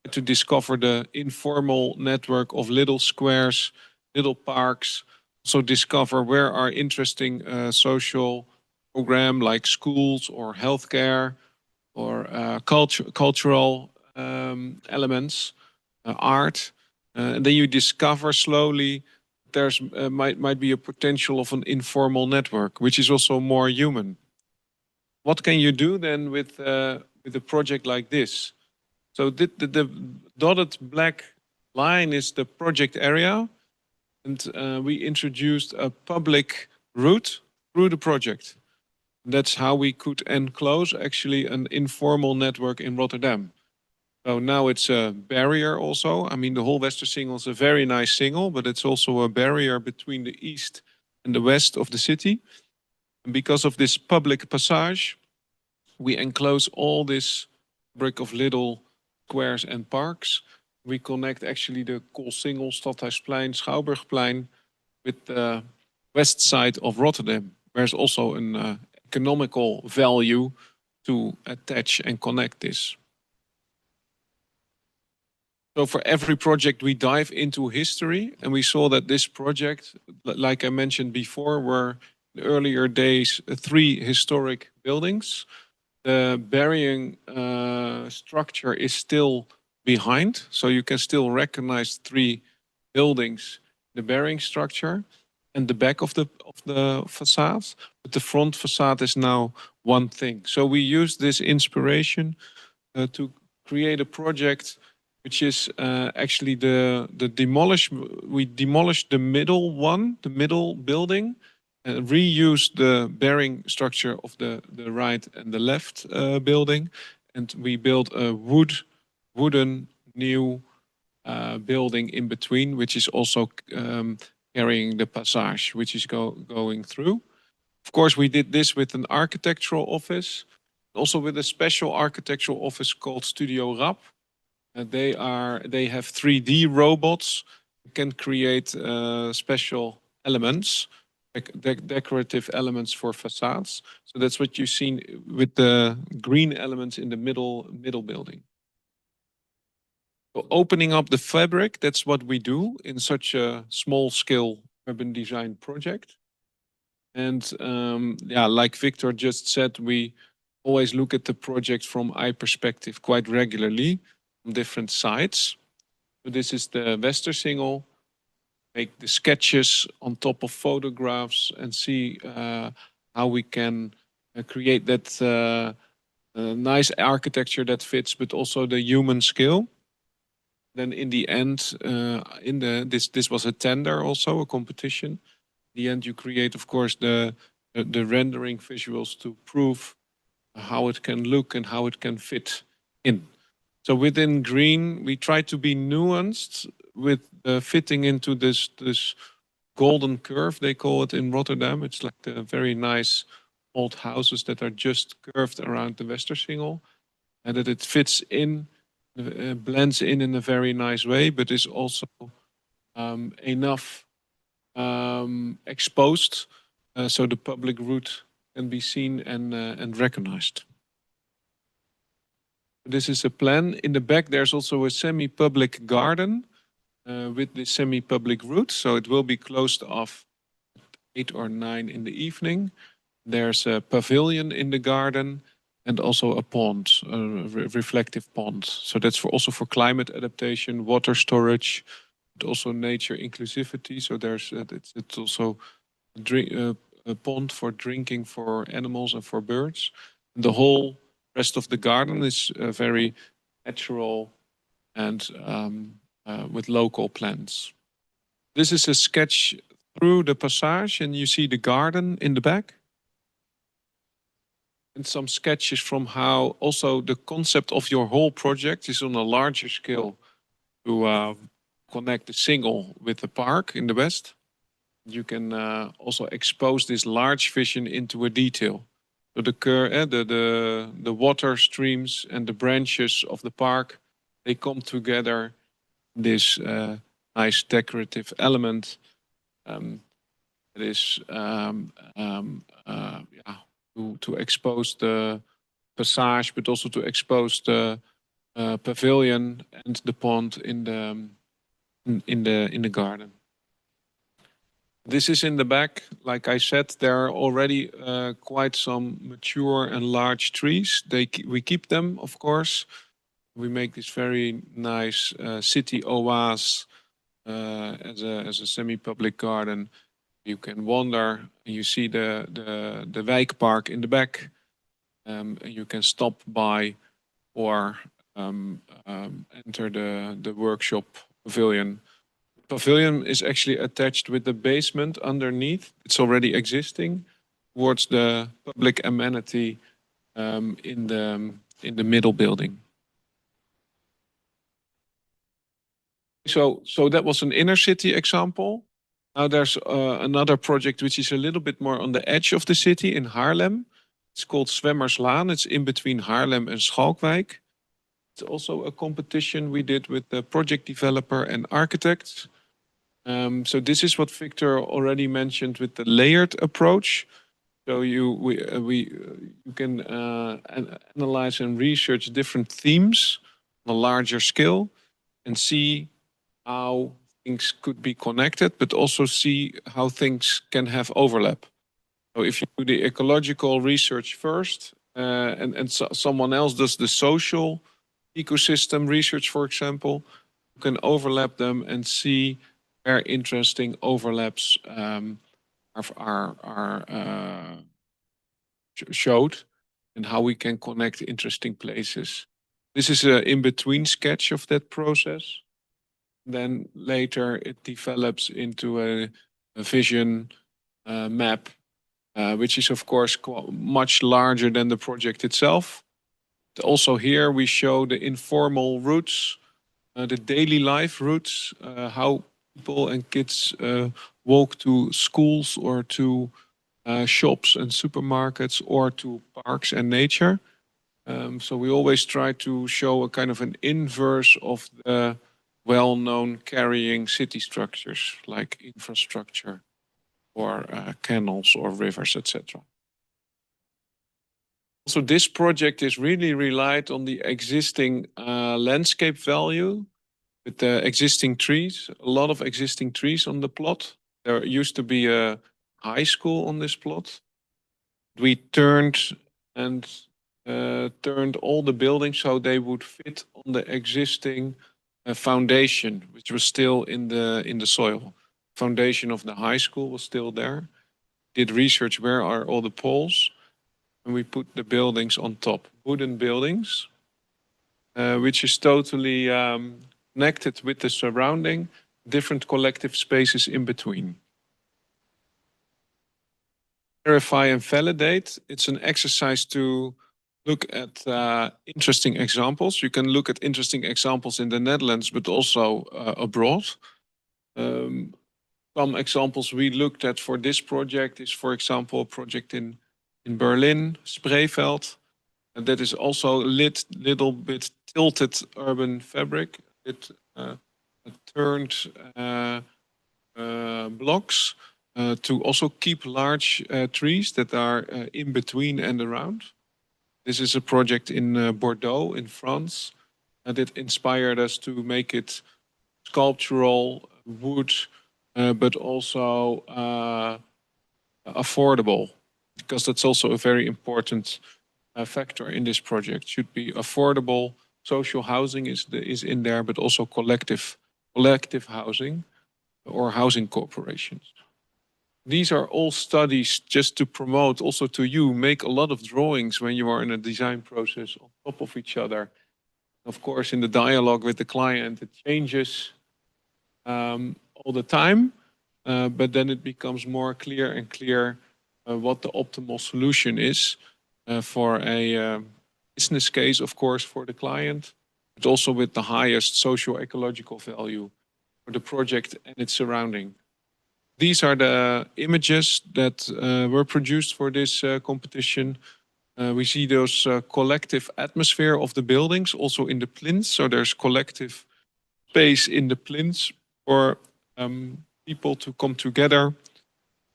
had to discover the informal network of little squares, little parks, also discover where are interesting social program like schools or healthcare or cultural elements, art. And then you discover slowly there's might be a potential of an informal network, which is also more human. What can you do then with a project like this? So the dotted black line is the project area, and we introduced a public route through the project. That's how we could enclose actually an informal network in Rotterdam. So now it's a barrier also. I mean, the whole Westersingel is a very nice single, but it's also a barrier between the east and the west of the city. And because of this public passage, we enclose all this brick of little squares and parks. We connect actually the Coolsingel, Stadhuisplein, Schouwburgplein with the west side of Rotterdam. There's also an economical value to attach and connect this. So for every project, we dive into history, and we saw that this project, like I mentioned before, were in earlier days 3 historic buildings. The burying structure is still behind, so you can still recognize 3 buildings, the burying structure, and the back of the facade. But the front facade is now one thing. So we use this inspiration to create a project which is actually the demolish. We demolished the middle one, the middle building, and reused the bearing structure of the right and the left building, and we built a wooden new building in between, which is also carrying the passage, which is going through. Of course, we did this with an architectural office, also with a special architectural office called Studio RAP. They have 3D robots who can create special elements, decorative elements for facades. So that's what you've seen with the green elements in the middle building. So opening up the fabric, that's what we do in such a small scale urban design project. And yeah, like Victor just said, we always look at the project from eye perspective quite regularly on different sides. So this is the Westersingel. Make the sketches on top of photographs and see how we can create that nice architecture that fits, but also the human scale. Then in the end, this was a tender, also a competition. In the end, you create, of course, the rendering visuals to prove how it can look and how it can fit in. So within green, we try to be nuanced with fitting into this golden curve, they call it in Rotterdam. It's like the very nice old houses that are just curved around the Westersingel, and that it fits in, blends in a very nice way, but is also enough exposed so the public route can be seen and recognized. This is a plan. In the back, there's also a semi-public garden with the semi-public route. So it will be closed off at 8 or 9 in the evening. There's a pavilion in the garden and also a pond, a reflective pond. So that's also for climate adaptation, water storage, but also nature inclusivity. So there's it's also a pond for drinking for animals and for birds. The whole rest of the garden is very natural and with local plants. This is a sketch through the passage, and you see the garden in the back. And some sketches from how also the concept of your whole project is on a larger scale to connect the Singel with the park in the west. You can also expose this large vision into a detail. So the water streams and the branches of the park, they come together in this nice decorative element. It is to expose the passage, but also to expose the pavilion and the pond in the garden. This is in the back. Like I said, there are already quite some mature and large trees. We keep them, of course. We make this very nice city oase as a semi-public garden. You can wander. You see the Wijkpark in the back. You can stop by or enter the workshop pavilion. Pavilion is actually attached with the basement underneath. It's already existing towards the public amenity in the middle building. So that was an inner city example. Now there's another project which is a little bit more on the edge of the city in Haarlem. It's called Zwemmerslaan. It's in between Haarlem and Schalkwijk. It's also a competition we did with the project developer and architects. So this is what Victor already mentioned with the layered approach. So you can analyze and research different themes on a larger scale. and see how things could be connected, but also see how things can have overlap. So if you do the ecological research first, and someone else does the social ecosystem research, for example, you can overlap them and see where interesting overlaps are showed, and how we can connect interesting places. This is an in-between sketch of that process. Then later it develops into a vision map, which is of course much larger than the project itself. Also here we show the informal routes, the daily life routes, how people and kids walk to schools or to shops and supermarkets or to parks and nature. So we always try to show a kind of an inverse of the well-known carrying city structures like infrastructure or canals or rivers, etc. Also, this project is really relied on the existing landscape value with the existing trees, a lot of existing trees on the plot. There used to be a high school on this plot. We turned all the buildings so they would fit on the existing foundation, which was still in the soil. Foundation of the high school was still there. Did research where are all the poles, and we put the buildings on top, wooden buildings, which is totally connected with the surrounding, different collective spaces in between. Verify and validate. It's an exercise to look at interesting examples. You can look at interesting examples in the Netherlands, but also abroad. Some examples we looked at for this project is, for example, a project in Berlin, Spreeveld. And that is also little bit tilted urban fabric. It turned blocks to also keep large trees that are in between and around. This is a project in Bordeaux in France that inspired us to make it sculptural, wood, but also affordable, because that's also a very important factor in this project. Should be affordable. Social housing is in there, but also collective housing or housing corporations. These are all studies just to promote also to you. Make a lot of drawings when you are in a design process on top of each other. Of course, in the dialogue with the client, it changes all the time, but then it becomes more clear and clear what the optimal solution is for a business case, of course, for the client, but also with the highest socio-ecological value for the project and its surrounding. These are the images that were produced for this competition. We see those collective atmosphere of the buildings also in the plinths. So there's collective space in the plinths for people to come together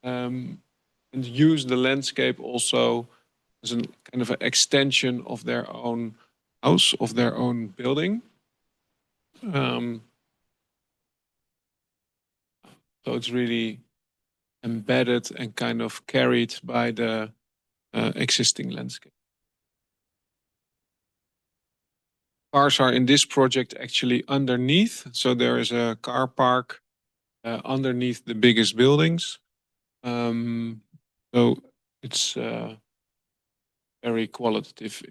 and use the landscape also as a kind of an extension of their own house, of their own building. So it's really embedded and kind of carried by the existing landscape. Cars are in this project actually underneath. So there is a car park underneath the biggest buildings. So it's very qualitative.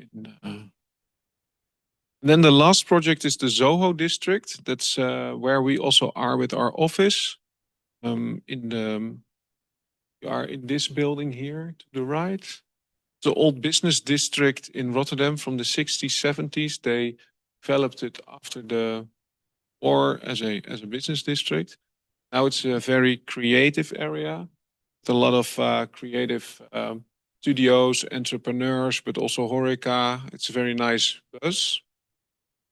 Then the last project is the Soho district. That's where we also are with our office. We are in this building here to the right. The old business district in Rotterdam from the 60s, 70s. They developed it after the war as a business district. Now it's a very creative area with a lot of creative studios, entrepreneurs, but also horeca. It's a very nice buzz.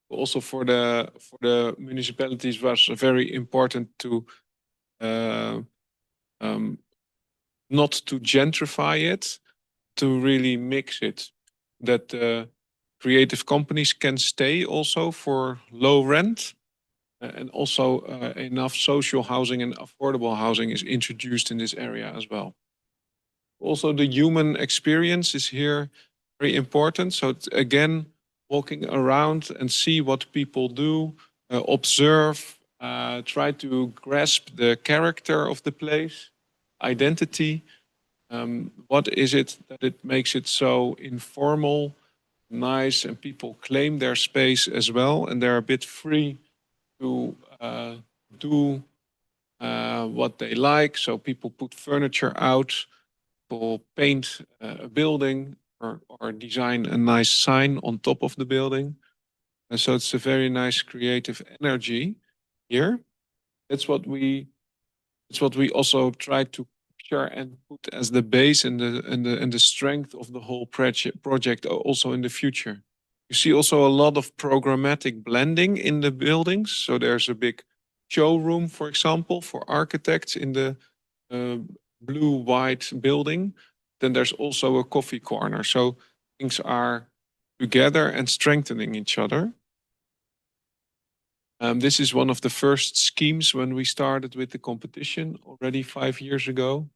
Also for the municipalities was very important to not to gentrify it, to really mix it, that creative companies can stay also for low rent, and also enough social housing and affordable housing is introduced in this area as well. Also, the human experience is here very important. So again, walking around and see what people do, observe, try to grasp the character of the place, identity. What is it that it makes it so informal, nice, and people claim their space as well, and they're a bit free to do what they like. So people put furniture out, people paint a building or design a nice sign on top of the building. And so it's a very nice creative energy here. That's what we also try to capture and put as the base and the strength of the whole project also in the future. You see also a lot of programmatic blending in the buildings. So there's a big showroom, for example, for architects in the blue-white building. Then there's also a coffee corner. So things are together and strengthening each other. This is one of the first schemes when we started with the competition already 5 years ago.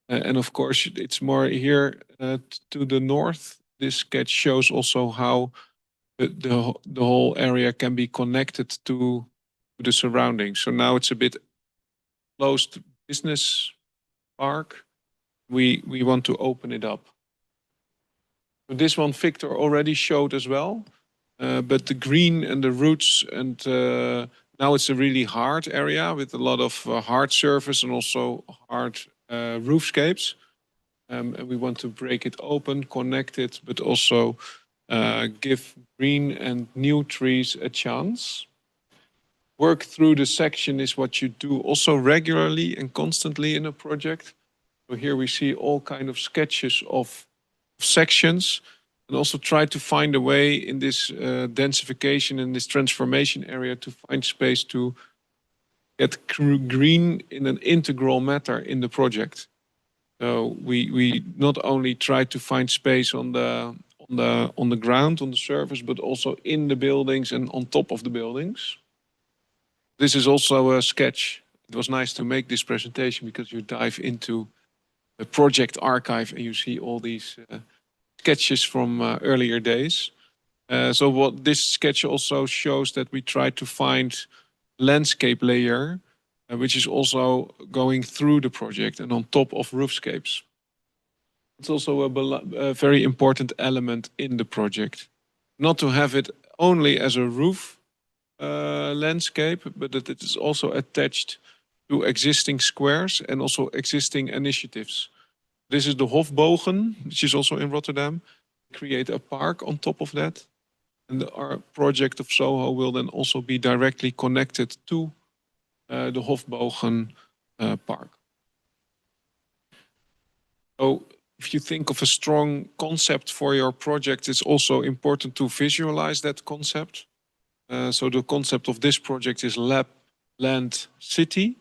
And of course, it's more here to the north. This sketch shows also how the whole area can be connected to the surroundings. So now it's a bit closed business park. We want to open it up. So this one Victor already showed as well. But the green and the roots, and now it's a really hard area with a lot of hard surface and also hard roofscapes. And we want to break it open, connect it, but also give green and new trees a chance. Work through the section is what you do also regularly and constantly in a project. So here we see all kind of sketches of sections, and also try to find a way in this densification and this transformation area to find space to get green in an integral matter in the project. So we not only try to find space on the ground, on the surface, but also in the buildings and on top of the buildings. This is also a sketch. It was nice to make this presentation because you dive into the project archive and you see all these sketches from earlier days. So what this sketch also shows that we try to find landscape layer, which is also going through the project and on top of roofscapes. It's also a very important element in the project. Not to have it only as a roof landscape, but that it is also attached to existing squares and also existing initiatives. This is the Hofbogen, which is also in Rotterdam. Create a park on top of that. And our project of Soho will then also be directly connected to the Hofbogen park. So if you think of a strong concept for your project, it's also important to visualize that concept. So the concept of this project is lab, land, city.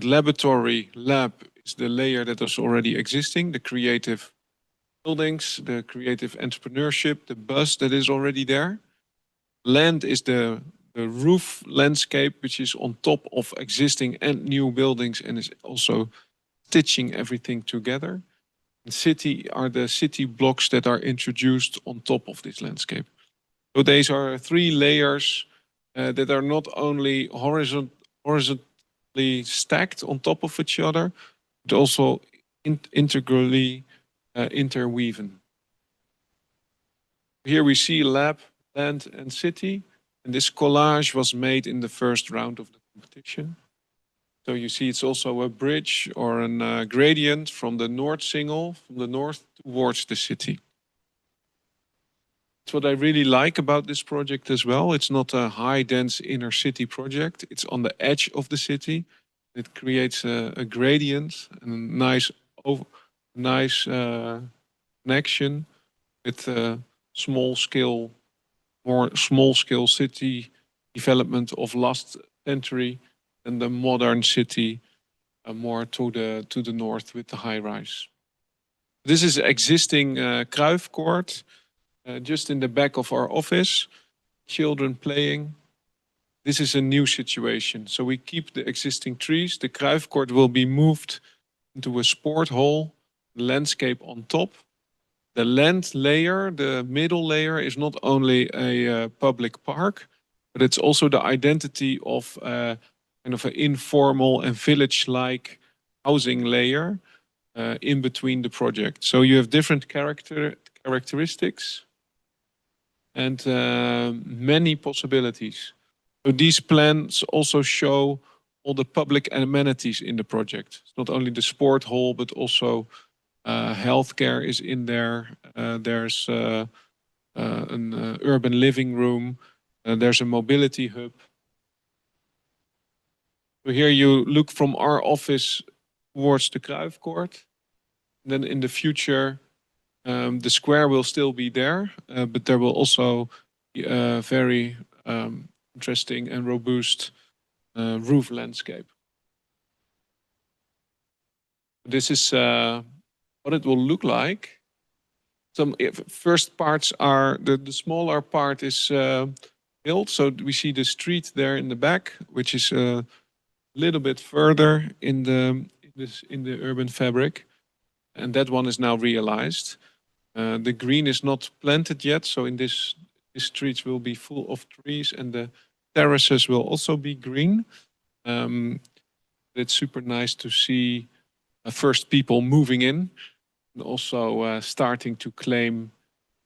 Laboratory, lab is the layer that is already existing, the creative buildings, the creative entrepreneurship, the buzz that is already there. Land is the roof landscape, which is on top of existing and new buildings and is also stitching everything together. And city are the city blocks that are introduced on top of this landscape. So these are 3 layers that are not only horizontally stacked on top of each other, but also integrally interweaving. Here we see lab, land, and city. And this collage was made in the first round of the competition. So you see it's also a bridge or a gradient from the north single, from the north towards the city. That's what I really like about this project as well. It's not a high dense inner city project. It's on the edge of the city. It creates a gradient and a nice connection with more small scale city development of last century and the modern city more to the north with the high rise. This is existing Cruyff Court just in the back of our office. Children playing. this is a new situation. So we keep the existing trees. The Kruifkoord will be moved into a sport hall, landscape on top. The land layer, the middle layer, is not only a public park, but it's also the identity of kind of an informal and village-like housing layer in between the project. So you have different characteristics and many possibilities. So these plans also show all the public amenities in the project. It's not only the sport hall, but also healthcare is in there. There's an urban living room. There's a mobility hub. So here you look from our office towards the Kruifkoord. Then in the future, the square will still be there, but there will also be a very interesting and robust roof landscape. This is what it will look like. Some first parts are, the smaller part is built. So we see the street there in the back, which is a little bit further in the urban fabric. And that one is now realized. The green is not planted yet. So in this streets will be full of trees, and the terraces will also be green. It's super nice to see first people moving in, and also starting to claim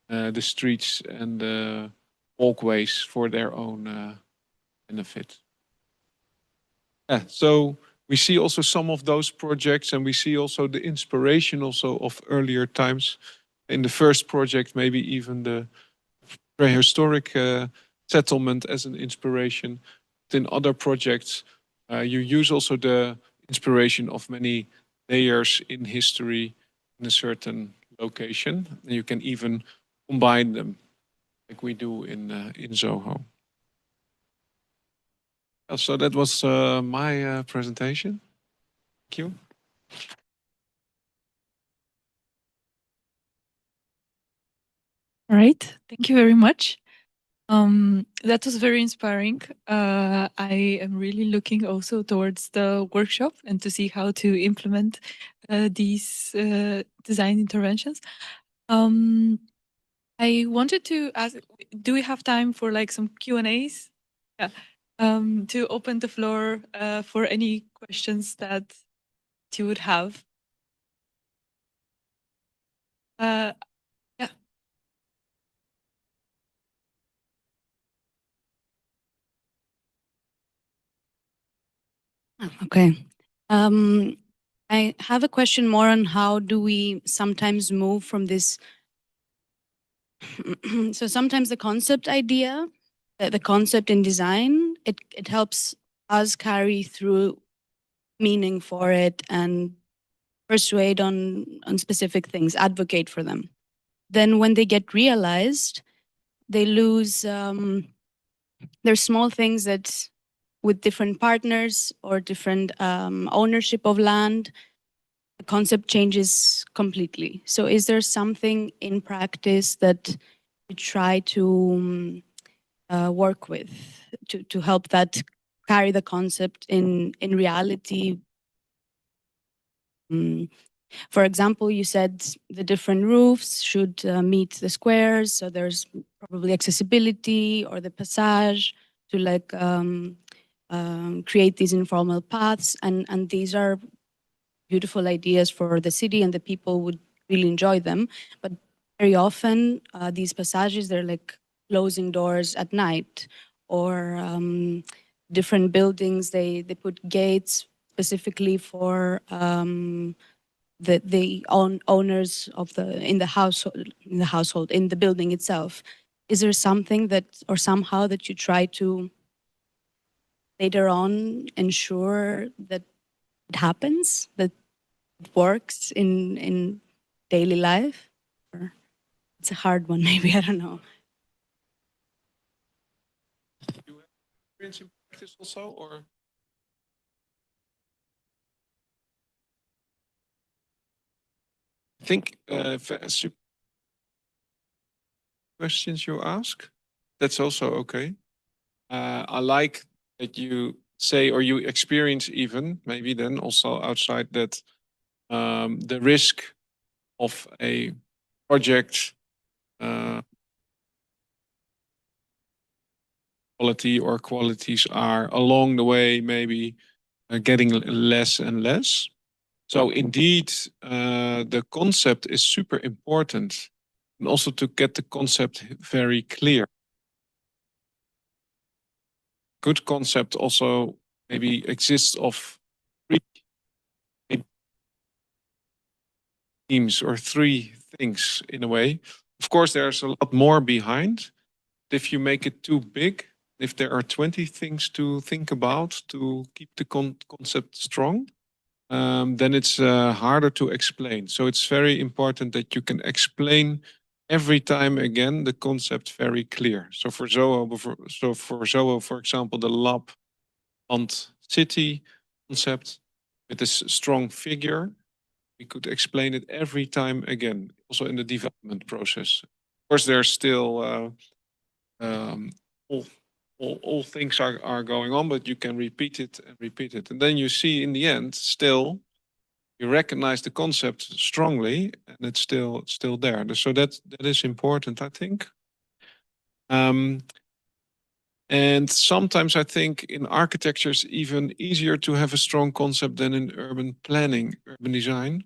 the streets and the walkways for their own benefit. Yeah, so we see also some of those projects, and we see also the inspiration also of earlier times. In the first project, maybe even the prehistoric settlement as an inspiration. But in other projects, you use also the inspiration of many layers in history in a certain location. And you can even combine them, like we do in Zoho. So that was my presentation. Thank you. All right, thank you very much. That was very inspiring. I am really looking also towards the workshop and to see how to implement these design interventions. I wanted to ask, do we have time for like some Q&As? Yeah. To open the floor for any questions that you would have. Yeah. Okay. I have a question more on how do we sometimes move from this. So sometimes the concept idea, the concept in design, it helps us carry through meaning for it and persuade on specific things, advocate for them. Then when they get realized, they lose, there's small things that with different partners or different ownership of land, the concept changes completely. So is there something in practice that you try to work with to help that carry the concept in reality? For example, you said the different roofs should meet the squares, so there's probably accessibility or the passage to like create these informal paths, and these are beautiful ideas for the city, and the people would really enjoy them. But very often, these passages, they're like closing doors at night, or different buildings, they put gates specifically for the owners of in the household, in the building itself. Is there something that, or somehow that you try to later on ensure that it happens, that it works in daily life? Or it's a hard one, maybe, I don't know. Do you have experience in practice also, or? I think questions you ask, that's also okay. I like that you say or you experience even maybe then also outside that the risk of a project quality or qualities are along the way maybe getting less and less. So indeed, the concept is super important, and also to get the concept very clear. Good concept also maybe exists of three themes or three things in a way. Of course, there's a lot more behind. If you make it too big, if there are 20 things to think about to keep the concept strong, then it's harder to explain. So it's very important that you can explain every time again the concept very clear. So for Zoho, for example, the lab and city concept with this strong figure, we could explain it every time again, also in the development process. Of course, there's still all things are going on, but you can repeat it and repeat it. And then you see in the end, still, you recognize the concept strongly and it's still there. So that is important, I think. And sometimes I think in architecture it's even easier to have a strong concept than in urban planning, urban design.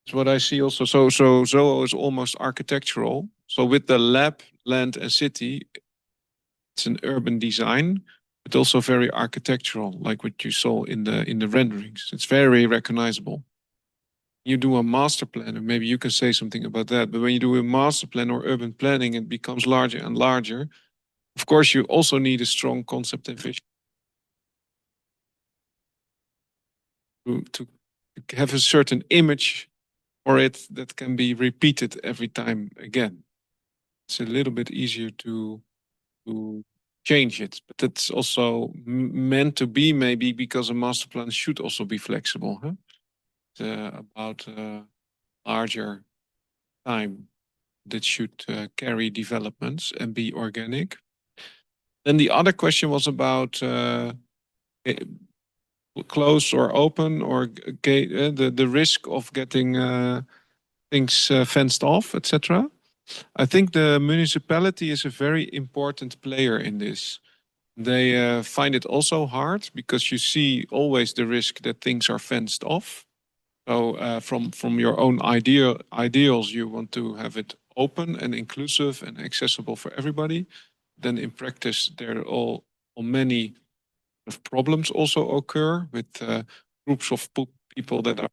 That's what I see also. So Zoho is almost architectural. So with the lab, land and city, it's an urban design, but also very architectural, like what you saw in the renderings. It's very recognizable. You do a master plan, and maybe you can say something about that. But when you do a master plan or urban planning, it becomes larger and larger. Of course, you also need a strong concept and vision to have a certain image for it that can be repeated every time again. It's a little bit easier to change it, but that's also meant to be maybe because a master plan should also be flexible. Huh? About larger time that should carry developments and be organic. Then the other question was about close or open or the risk of getting things fenced off, etc. I think the municipality is a very important player in this. They find it also hard because you see always the risk that things are fenced off. So from your own ideals, you want to have it open and inclusive and accessible for everybody. Then in practice, there are all many problems also occur with groups of people that are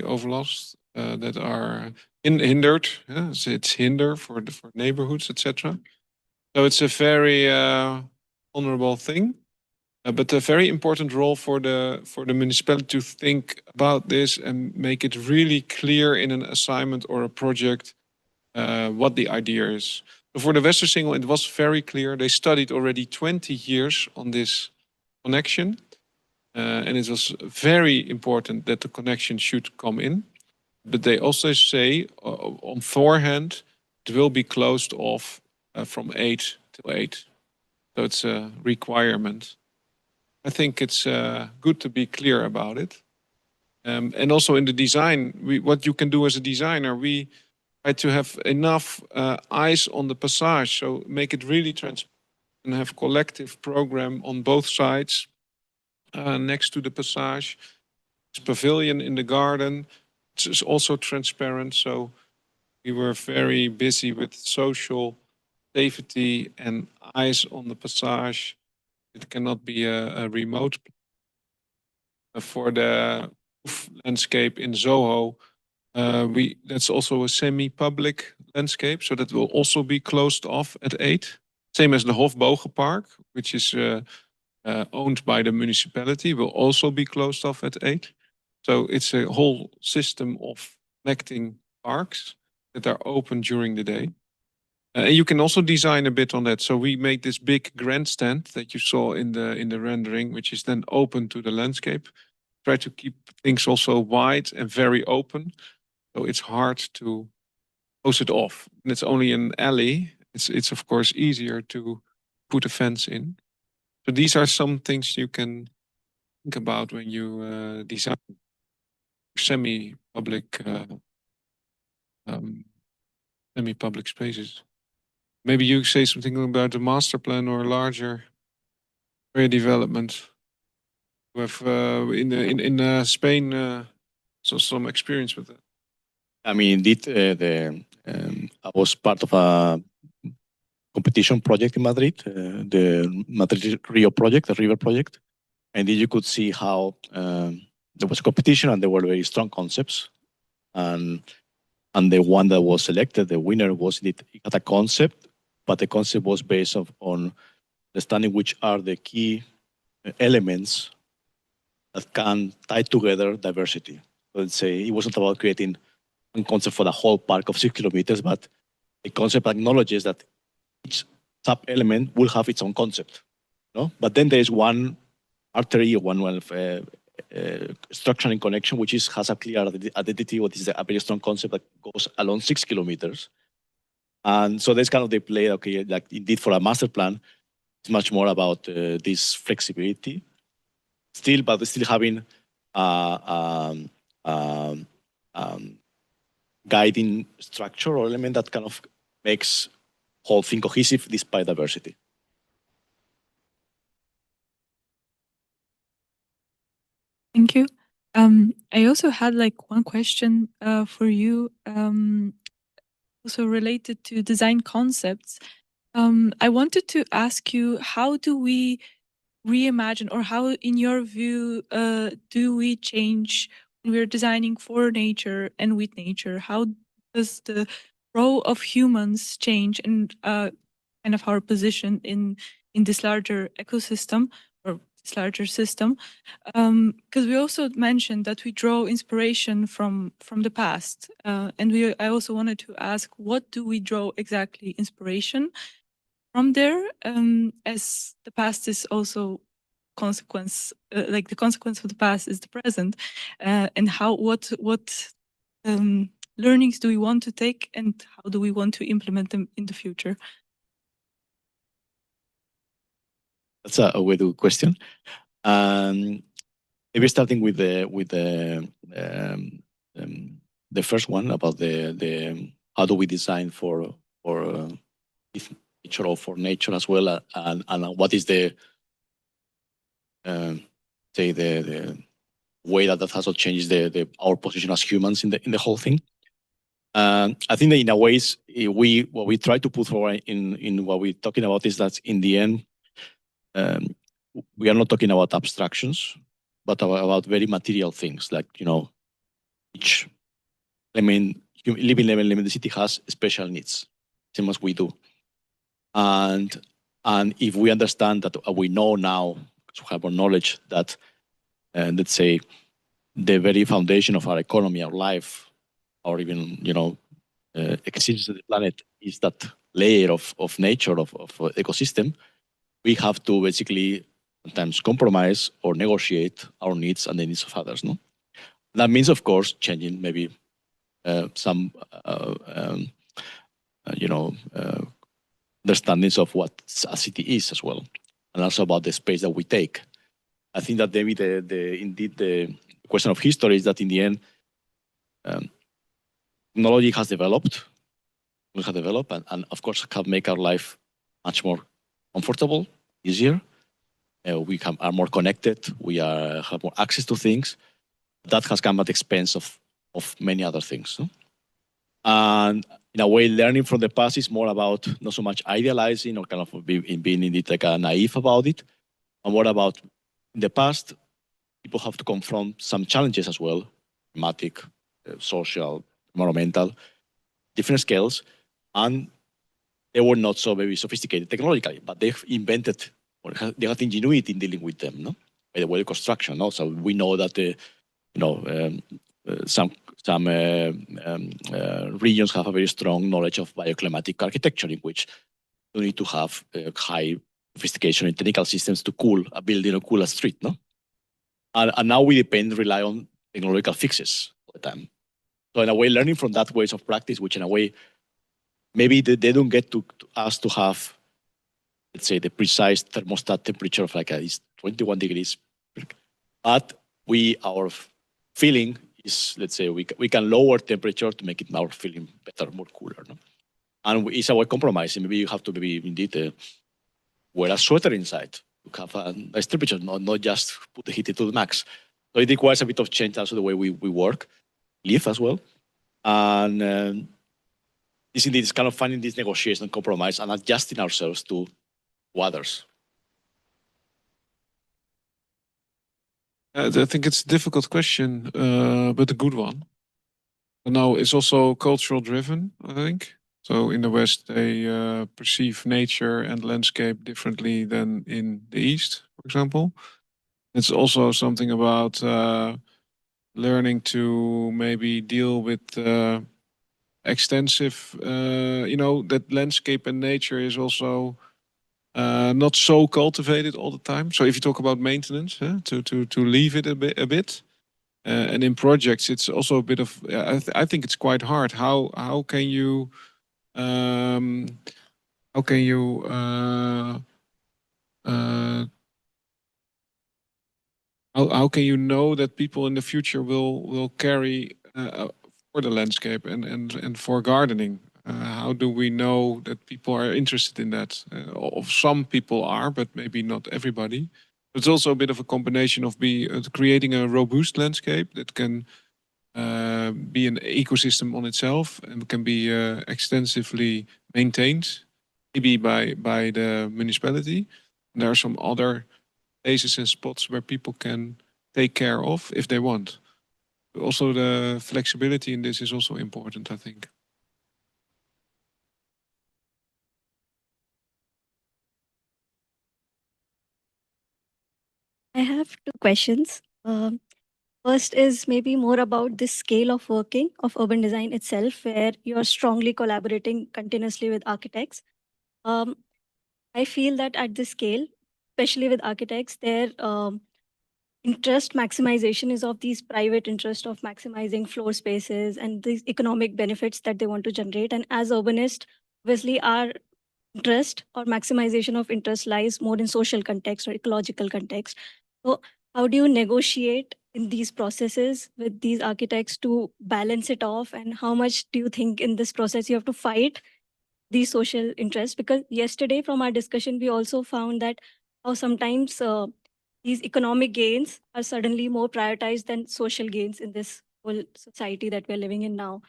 overlost, that are hindered. So it's hinder for neighborhoods, etc. So it's a very honorable thing. But a very important role for the municipality to think about this and make it really clear in an assignment or a project what the idea is. So for the Westersingel, it was very clear. They studied already 20 years on this connection. And it was very important that the connection should come in. But they also say on forehand, it will be closed off from 8 till 8. So it's a requirement. I think it's good to be clear about it. And also in the design, what you can do as a designer, we try to have enough eyes on the passage. So make it really transparent and have collective program on both sides next to the passage. This pavilion in the garden, it's also transparent. So we were very busy with social safety and eyes on the passage. It cannot be a remote. For the landscape in Zoho, that's also a semi-public landscape, so that will also be closed off at 8. Same as the Hofbogenpark, which is owned by the municipality, will also be closed off at 8. So it's a whole system of connecting parks that are open during the day. And you can also design a bit on that. So we made this big grandstand that you saw in the rendering, which is then open to the landscape. Try to keep things also wide and very open. So it's hard to close it off. And it's only an alley. It's of course easier to put a fence in. So these are some things you can think about when you design semi-public semi-public spaces. Maybe you say something about the master plan or larger area development. We have in Spain so some experience with that. I mean, indeed, I was part of a competition project in Madrid, the Madrid Rio project, the river project, and then you could see how there was a competition and there were very strong concepts, and the one that was selected, the winner, was it had a concept, but the concept was based on understanding which are the key elements that can tie together diversity. So let's say it wasn't about creating one concept for the whole park of 6 kilometers, but the concept acknowledges that each sub-element will have its own concept. No? But then there is one artery, one structure and connection, which has a clear identity, what is a very strong concept that goes along 6 kilometers. And so there's kind of the play, okay, like indeed for a master plan, it's much more about this flexibility, but still having guiding structure or element that kind of makes whole thing cohesive despite diversity. Thank you. I also had like one question for you, also related to design concepts. I wanted to ask you, how do we reimagine, or how, in your view, do we change when we're designing for nature and with nature? How does the role of humans change, and kind of our position in this larger ecosystem or this larger system? Because we also mentioned that we draw inspiration from the past, and I also wanted to ask, what do we draw exactly inspiration from there, as the past is also consequence, like the consequence of the past is the present, and what learnings do we want to take, and how do we want to implement them in the future? That's a very good question. Maybe starting with the first one about the how do we design for nature or for nature as well, and what is the say the way that has also changed our position as humans in the whole thing. I think that in a ways what we try to put forward in what we're talking about is that in the end we are not talking about abstractions, but about very material things, like, you know, each living element in the city has special needs, same as we do. And if we understand that, we know now, to have more knowledge, that let's say the very foundation of our economy, our life, or even, you know, existence of the planet is that layer of nature, of ecosystem. We have to basically sometimes compromise or negotiate our needs and the needs of others. No, that means, of course, changing maybe some you know, understandings of what a city is as well, and also about the space that we take. I think that maybe indeed the question of history is that in the end, technology has developed, and of course have make our life much more comfortable, easier. We are more connected. We have more access to things. That has come at the expense of many other things. No? And in a way, learning from the past is more about not so much idealizing or kind of being indeed like naive about it, and more about in the past, people have to confront some challenges as well, climatic, social, environmental, different scales, and they were not so very sophisticated technologically, but they've invented, or they had ingenuity in dealing with them. No, by the way, construction. No, so we know that you know, some regions have a very strong knowledge of bioclimatic architecture, in which you need to have high sophistication in technical systems to cool a building or cool a street. No, and now we rely on technological fixes all the time. So in a way, learning from that ways of practice, which in a way maybe they don't get to us to have, let's say, the precise thermostat temperature of like it's 21 degrees, but our feeling is, let's say, we can lower temperature to make it our feeling better, more cooler. No? And it's our compromise. Maybe you have to indeed wear a sweater inside to have a nice temperature, not just put the heater to the max. So it requires a bit of change also the way we work, live as well. And this indeed is kind of finding this negotiation and compromise and adjusting ourselves to others. I think it's a difficult question, but a good one. Now, it's also cultural driven, I think. So in the West, they perceive nature and landscape differently than in the East, for example. It's also something about learning to maybe deal with extensive, that landscape and nature is also not so cultivated all the time. So if you talk about maintenance, to leave it a bit. And in projects, it's also a bit of. I think it's quite hard. How can you how can you how can you know that people in the future will carry for the landscape and for gardening? How do we know that people are interested in that? Of some people are, but maybe not everybody. It's also a bit of a combination of creating a robust landscape that can be an ecosystem on itself and can be extensively maintained, maybe by the municipality. And there are some other places and spots where people can take care of if they want. Also, the flexibility in this is also important, I think. I have two questions. First is maybe more about the scale of working of urban design itself, where you're strongly collaborating continuously with architects. I feel that at this scale, especially with architects, their interest maximization is of these private interest of maximizing floor spaces and these economic benefits that they want to generate. And as urbanists, obviously our interest or maximization of interest lies more in social context or ecological context. So how do you negotiate in these processes with these architects to balance it off? And how much do you think in this process you have to fight these social interests? Because yesterday from our discussion, we also found that how sometimes these economic gains are suddenly more prioritized than social gains in this whole society that we're living in now.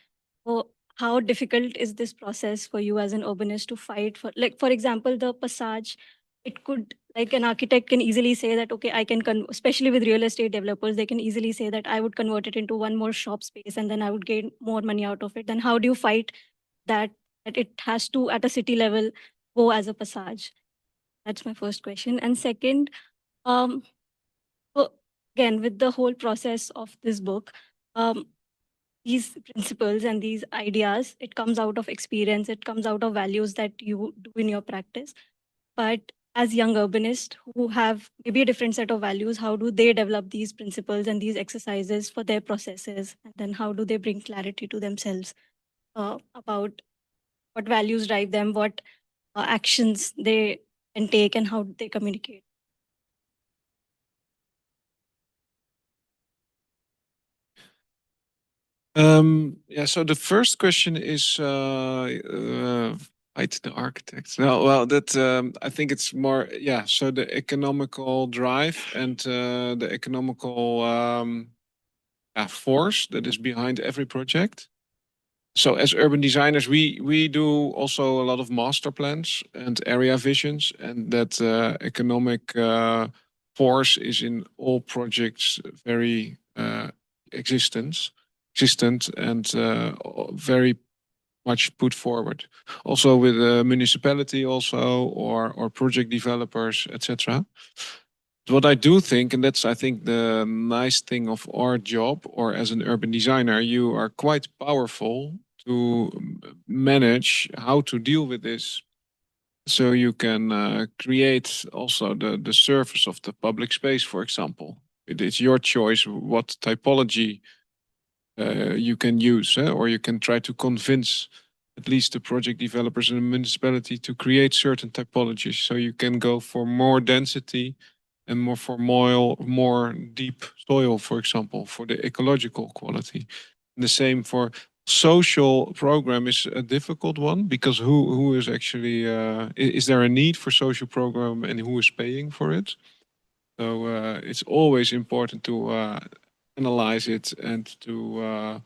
So how difficult is this process for you as an urbanist to fight for, like, for example, the passage? It could, like, an architect can easily say that, okay, I can, especially with real estate developers, they can easily say that I would convert it into one more shop space and then I would gain more money out of it. Then how do you fight that it has to, at a city level, go as a passage? That's my first question. And second, so again, with the whole process of this book, these principles and these ideas, it comes out of experience, it comes out of values that you do in your practice. But as young urbanists who have maybe a different set of values, how do they develop these principles and these exercises for their processes? And then how do they bring clarity to themselves about what values drive them, what actions they can take, and how they communicate? Yeah, so the first question is fight the architects. No, well, that I think it's more, yeah, so the economical drive and the economical force that is behind every project. So as urban designers, we do also a lot of master plans and area visions, and that economic force is in all projects very existent and very much put forward. Also with the municipality, also or project developers, etc. What I do think, and that's I think the nice thing of our job, or as an urban designer, you are quite powerful to manage how to deal with this. So you can create also the surface of the public space, for example. It is your choice what typology you can use, or you can try to convince at least the project developers and the municipality, to create certain typologies. So you can go for more density and more deep soil, for example, for the ecological quality. And the same for social program is a difficult one, because who is actually is there a need for social program and who is paying for it? So it's always important to analyze it and to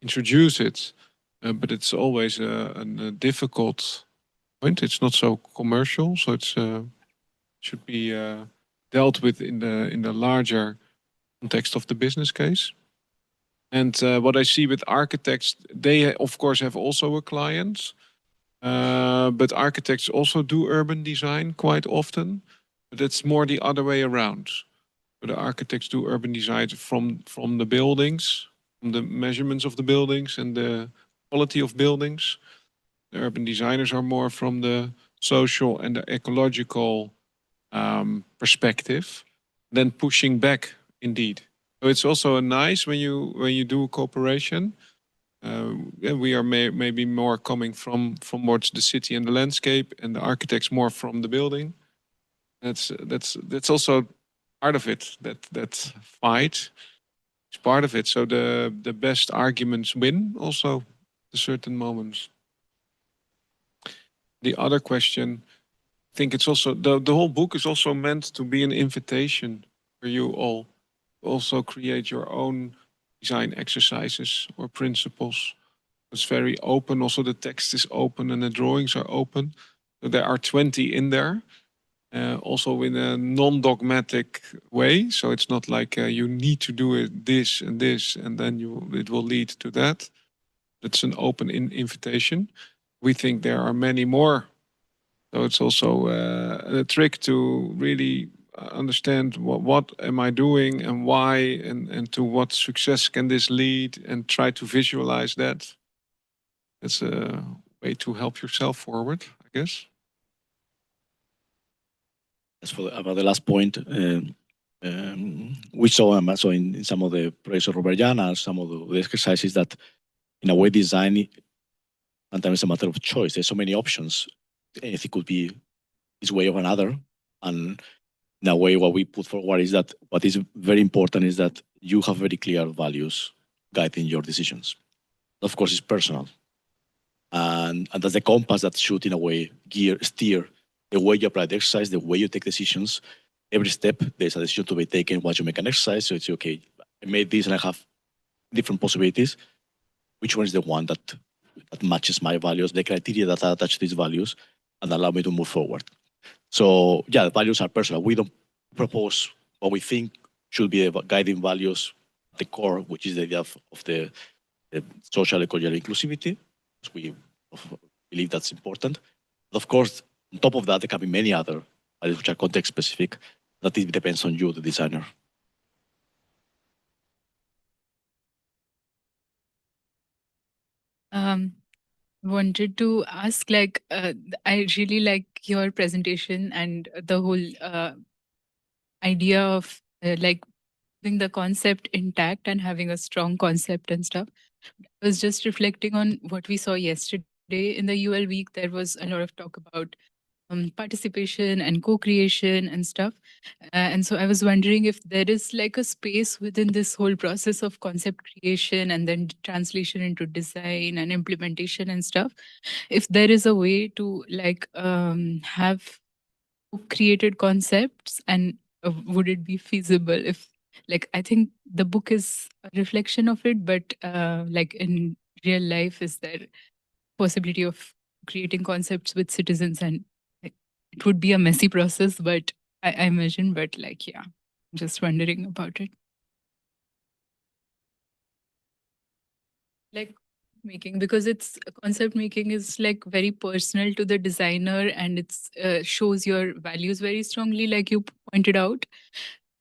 introduce it, but it's always a difficult point. It's not so commercial, so it's should be dealt with in the larger context of the business case. And what I see with architects, they of course have also a client, but architects also do urban design quite often. But it's more the other way around. So the architects do urban design from the buildings, from the measurements of the buildings and the quality of buildings. The urban designers are more from the social and the ecological perspective, then pushing back indeed. So it's also nice when you do cooperation. We are maybe more coming from towards the city and the landscape, and the architects more from the building. That's also part of it. That fight is part of it. So the best arguments win also at certain moments. The other question, I think it's also the whole book is also meant to be an invitation for you all. Also create your own design exercises or principles. It's very open. Also the text is open and the drawings are open. So there are 20 in there. Also in a non-dogmatic way. So it's not like you need to do it this and this, and then it will lead to that. It's an open invitation. We think there are many more. So it's also a trick to really understand what am I doing and why, and to what success can this lead, and try to visualize that. That's a way to help yourself forward, I guess. As for about the last point, we saw also in some of the projects of Robert Jan and some of the exercises that, in a way, design sometimes a matter of choice. There's so many options. Anything could be this way or another. And in a way, what we put forward is that what is very important is that you have very clear values guiding your decisions. Of course, it's personal. And that's the compass that should, in a way, steer the way you apply the exercise, the way you take decisions. Every step, there's a decision to be taken once you make an exercise. So it's okay, I made this and I have different possibilities. Which one is the one that matches my values, the criteria that attach these values, and allow me to move forward? So yeah, the values are personal. We don't propose what we think should be the guiding values, the core, which is the idea of the social, ecological inclusivity. We believe that's important. But of course, on top of that, there can be many other values which are context specific. That it depends on you, the designer. Wanted to ask, like, I really like your presentation and the whole idea of like having the concept intact and having a strong concept and stuff. I was just reflecting on what we saw yesterday in the UL week. There was a lot of talk about participation and co-creation and stuff. And so I was wondering if there is like a space within this whole process of concept creation and then translation into design and implementation and stuff, if there is a way to like have created concepts, and would it be feasible if, like, I think the book is a reflection of it, but like in real life, is there possibility of creating concepts with citizens? And like, it would be a messy process, but I imagine, but like, yeah, just wondering about it. Like making, because it's concept making is like very personal to the designer, and it's shows your values very strongly, like you pointed out.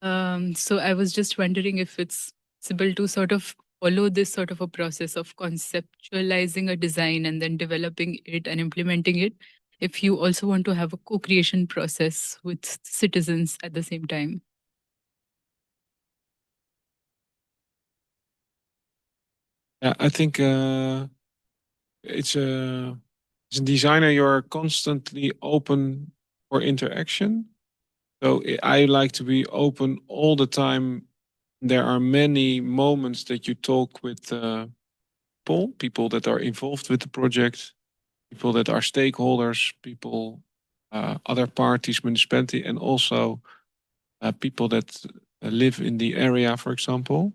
So I was just wondering if it's possible to sort of follow this sort of a process of conceptualizing a design and then developing it and implementing it, if you also want to have a co-creation process with citizens at the same time. Yeah, I think it's a as a designer, you're constantly open for interaction. So I like to be open all the time. There are many moments that you talk with people that are involved with the project, people that are stakeholders, people, other parties, municipality, and also people that live in the area, for example.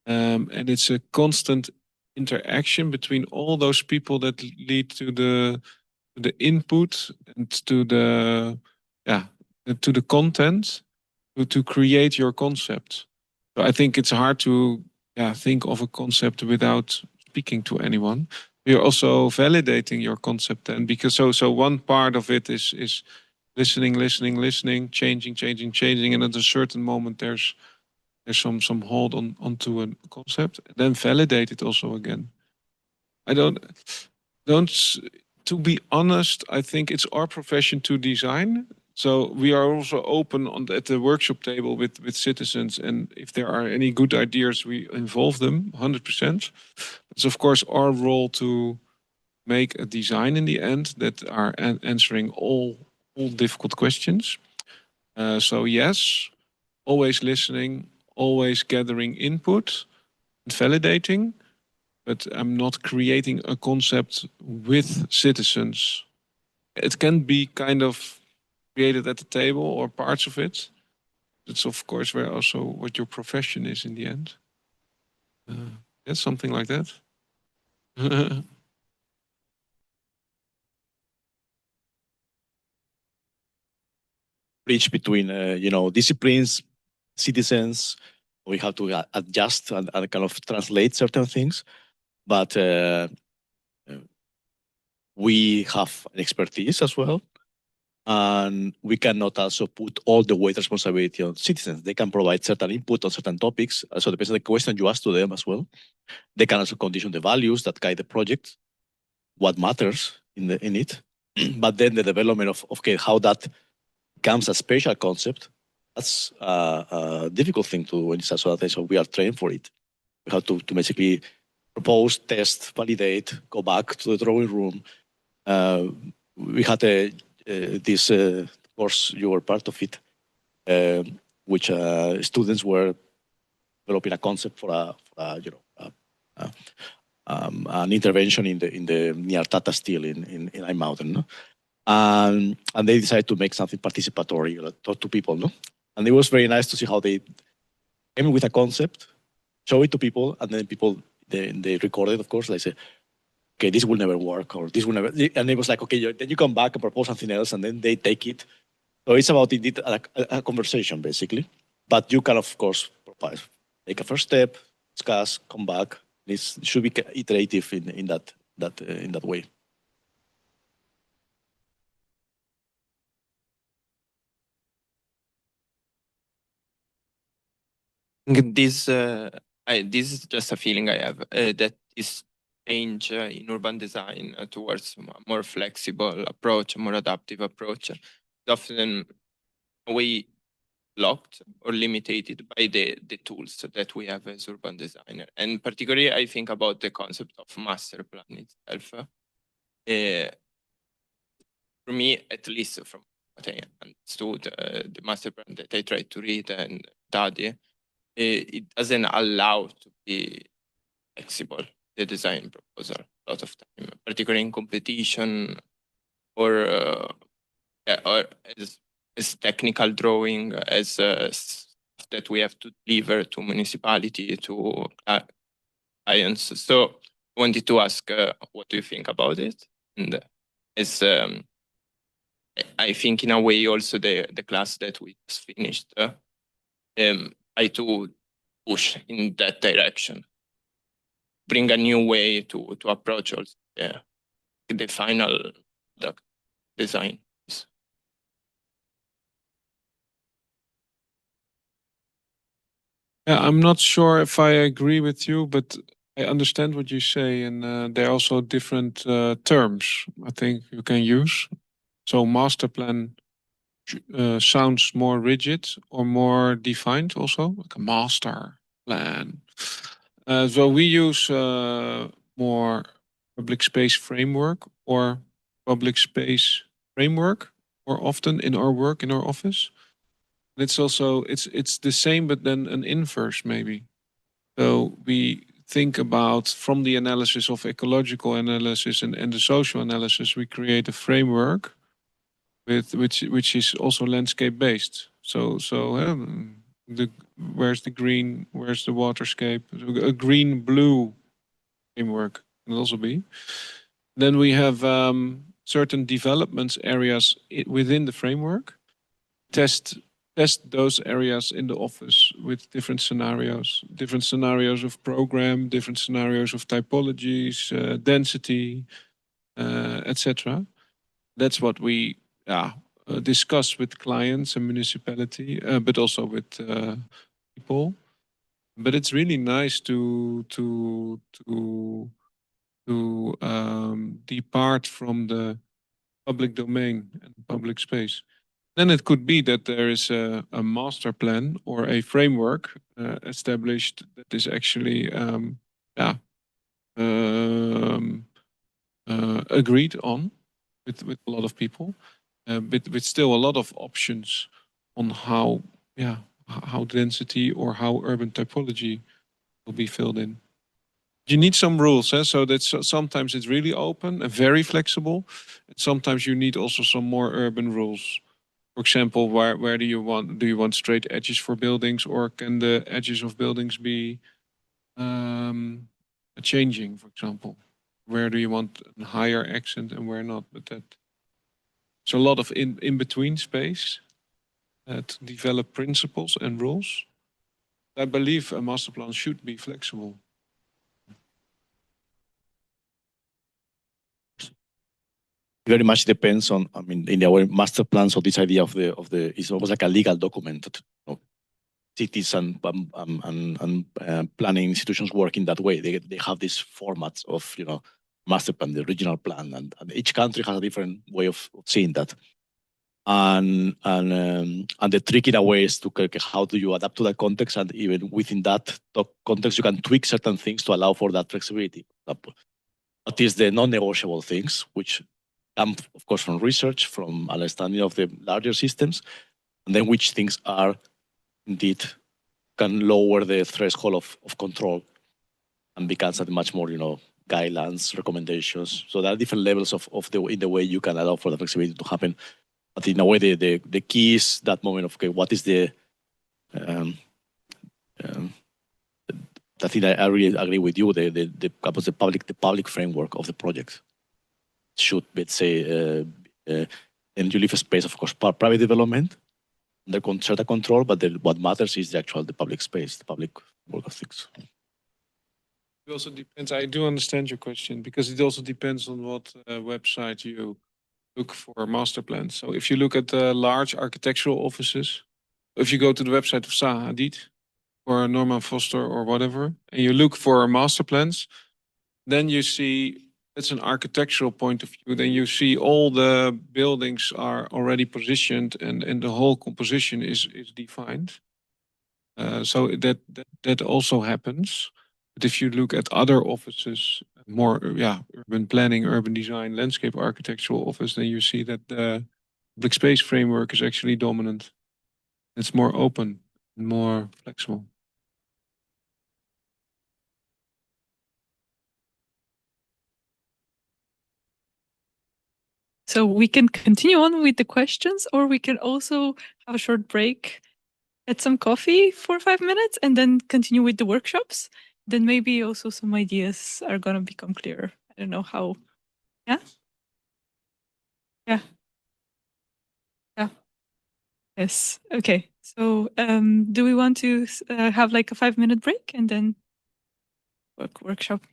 And it's a constant interaction between all those people that lead to the input and to the to the content to create your concept. So I think it's hard to think of a concept without speaking to anyone. You're also validating your concept then, because so one part of it is listening, changing, and at a certain moment there's some hold onto a concept, then validate it also again. I don't to be honest, I think it's our profession to design. So we are also open at the workshop table with citizens, and if there are any good ideas, we involve them 100%. It's of course our role to make a design in the end that are answering all difficult questions. So yes, always listening, always gathering input and validating, but I'm not creating a concept with citizens. It can be kind of created at the table or parts of it. That's of course where also what your profession is in the end. That's something like that. Bridge between disciplines, citizens. We have to adjust and kind of translate certain things, but we have an expertise as well, and we cannot also put all the weight responsibility on citizens. They can provide certain input on certain topics, so depends on the question you ask to them as well. They can also condition the values that guide the project, what matters in it. But then the development of okay, how that becomes a special concept, that's a difficult thing to do in society. So we are trained for it. We have to basically propose, test, validate, go back to the drawing room. We had this course, you were part of it, which students were developing a concept for an intervention in the near Tata Steel in High Mountain. No? And they decided to make something participatory, talk to people. No? And it was very nice to see how they came with a concept, show it to people, and then people, they recorded, of course, they say, okay, this will never work, or this will never, and it was like, okay, then you come back and propose something else, and then they take it. So it's about indeed a conversation, basically. But you can, of course, take a first step, discuss, come back. It should be iterative in that way. This is just a feeling I have that this change in urban design towards a more flexible approach, a more adaptive approach, is often way locked or limited by the tools that we have as urban designer. And particularly, I think about the concept of master plan itself. For me, at least from what I understood, the master plan that I tried to read and study, it doesn't allow to be flexible, the design proposal, a lot of time, particularly in competition or as technical drawing, as that we have to deliver to municipality, to clients. So I wanted to ask, what do you think about it? And as I think in a way also the class that we just finished, I to push in that direction, bring a new way to approach also the final design. Yeah, I'm not sure if I agree with you, but I understand what you say, and there are also different terms I think you can use. So master plan sounds more rigid or more defined also, like a master plan. So we use more public space framework or public space framework more often in our work in our office. It's also it's the same, but then an inverse maybe. So we think about from the analysis of ecological analysis and the social analysis, we create a framework with which is also landscape based. So the where's the green, where's the waterscape? A green blue framework can also be. Then we have certain developments areas within the framework. Test those areas in the office with different scenarios of program, different scenarios of typologies, density, etc. That's what we discuss with clients and municipality, but also with people. But it's really nice to depart from the public domain and public space. Then it could be that there is a master plan or a framework established that is actually agreed on with a lot of people, but with still a lot of options on how density or how urban typology will be filled in. You need some rules, so that's sometimes it's really open and very flexible, and sometimes you need also some more urban rules. For example, where do you want straight edges for buildings, or can the edges of buildings be changing? For example, where do you want a higher accent and where not? But it's a lot of in between space to develop principles and rules. I believe a master plan should be flexible. Very much depends on, I mean, in our master plans, so this idea of the is almost like a legal document that, you know, cities and planning institutions work in that way. They have these formats of, you know, master plan, the regional plan, and each country has a different way of seeing that. And the trick in a way is to how do you adapt to that context, and even within that context, you can tweak certain things to allow for that flexibility. What is the non-negotiable things, which come, of course, from research, from understanding of the larger systems, and then which things are indeed can lower the threshold of control and becomes a much more, you know, guidelines, recommendations. So there are different levels of in the way you can allow for the flexibility to happen. But in a way, the key is that moment of, okay, what is the I think I really agree with you. The public framework of the project should, let's say, and you leave a space, of course, private development under certain control, but what matters is the public space, the public work of things. It also depends. I do understand your question, because it also depends on what website you look for master plans. So if you look at large architectural offices, if you go to the website of Zaha Hadid or Norman Foster or whatever, and you look for master plans, then you see it's an architectural point of view. Then you see all the buildings are already positioned, and the whole composition is defined. So that also happens. But if you look at other offices, more urban planning, urban design, landscape architectural office, then you see that the public space framework is actually dominant. It's more open and more flexible. So we can continue on with the questions, or we can also have a short break, get some coffee for 5 minutes, and then continue with the workshops. Then maybe also some ideas are going to become clearer. I don't know how. Yeah? Yeah. Yeah. Yes. Okay. So do we want to have like a 5-minute break and then workshop?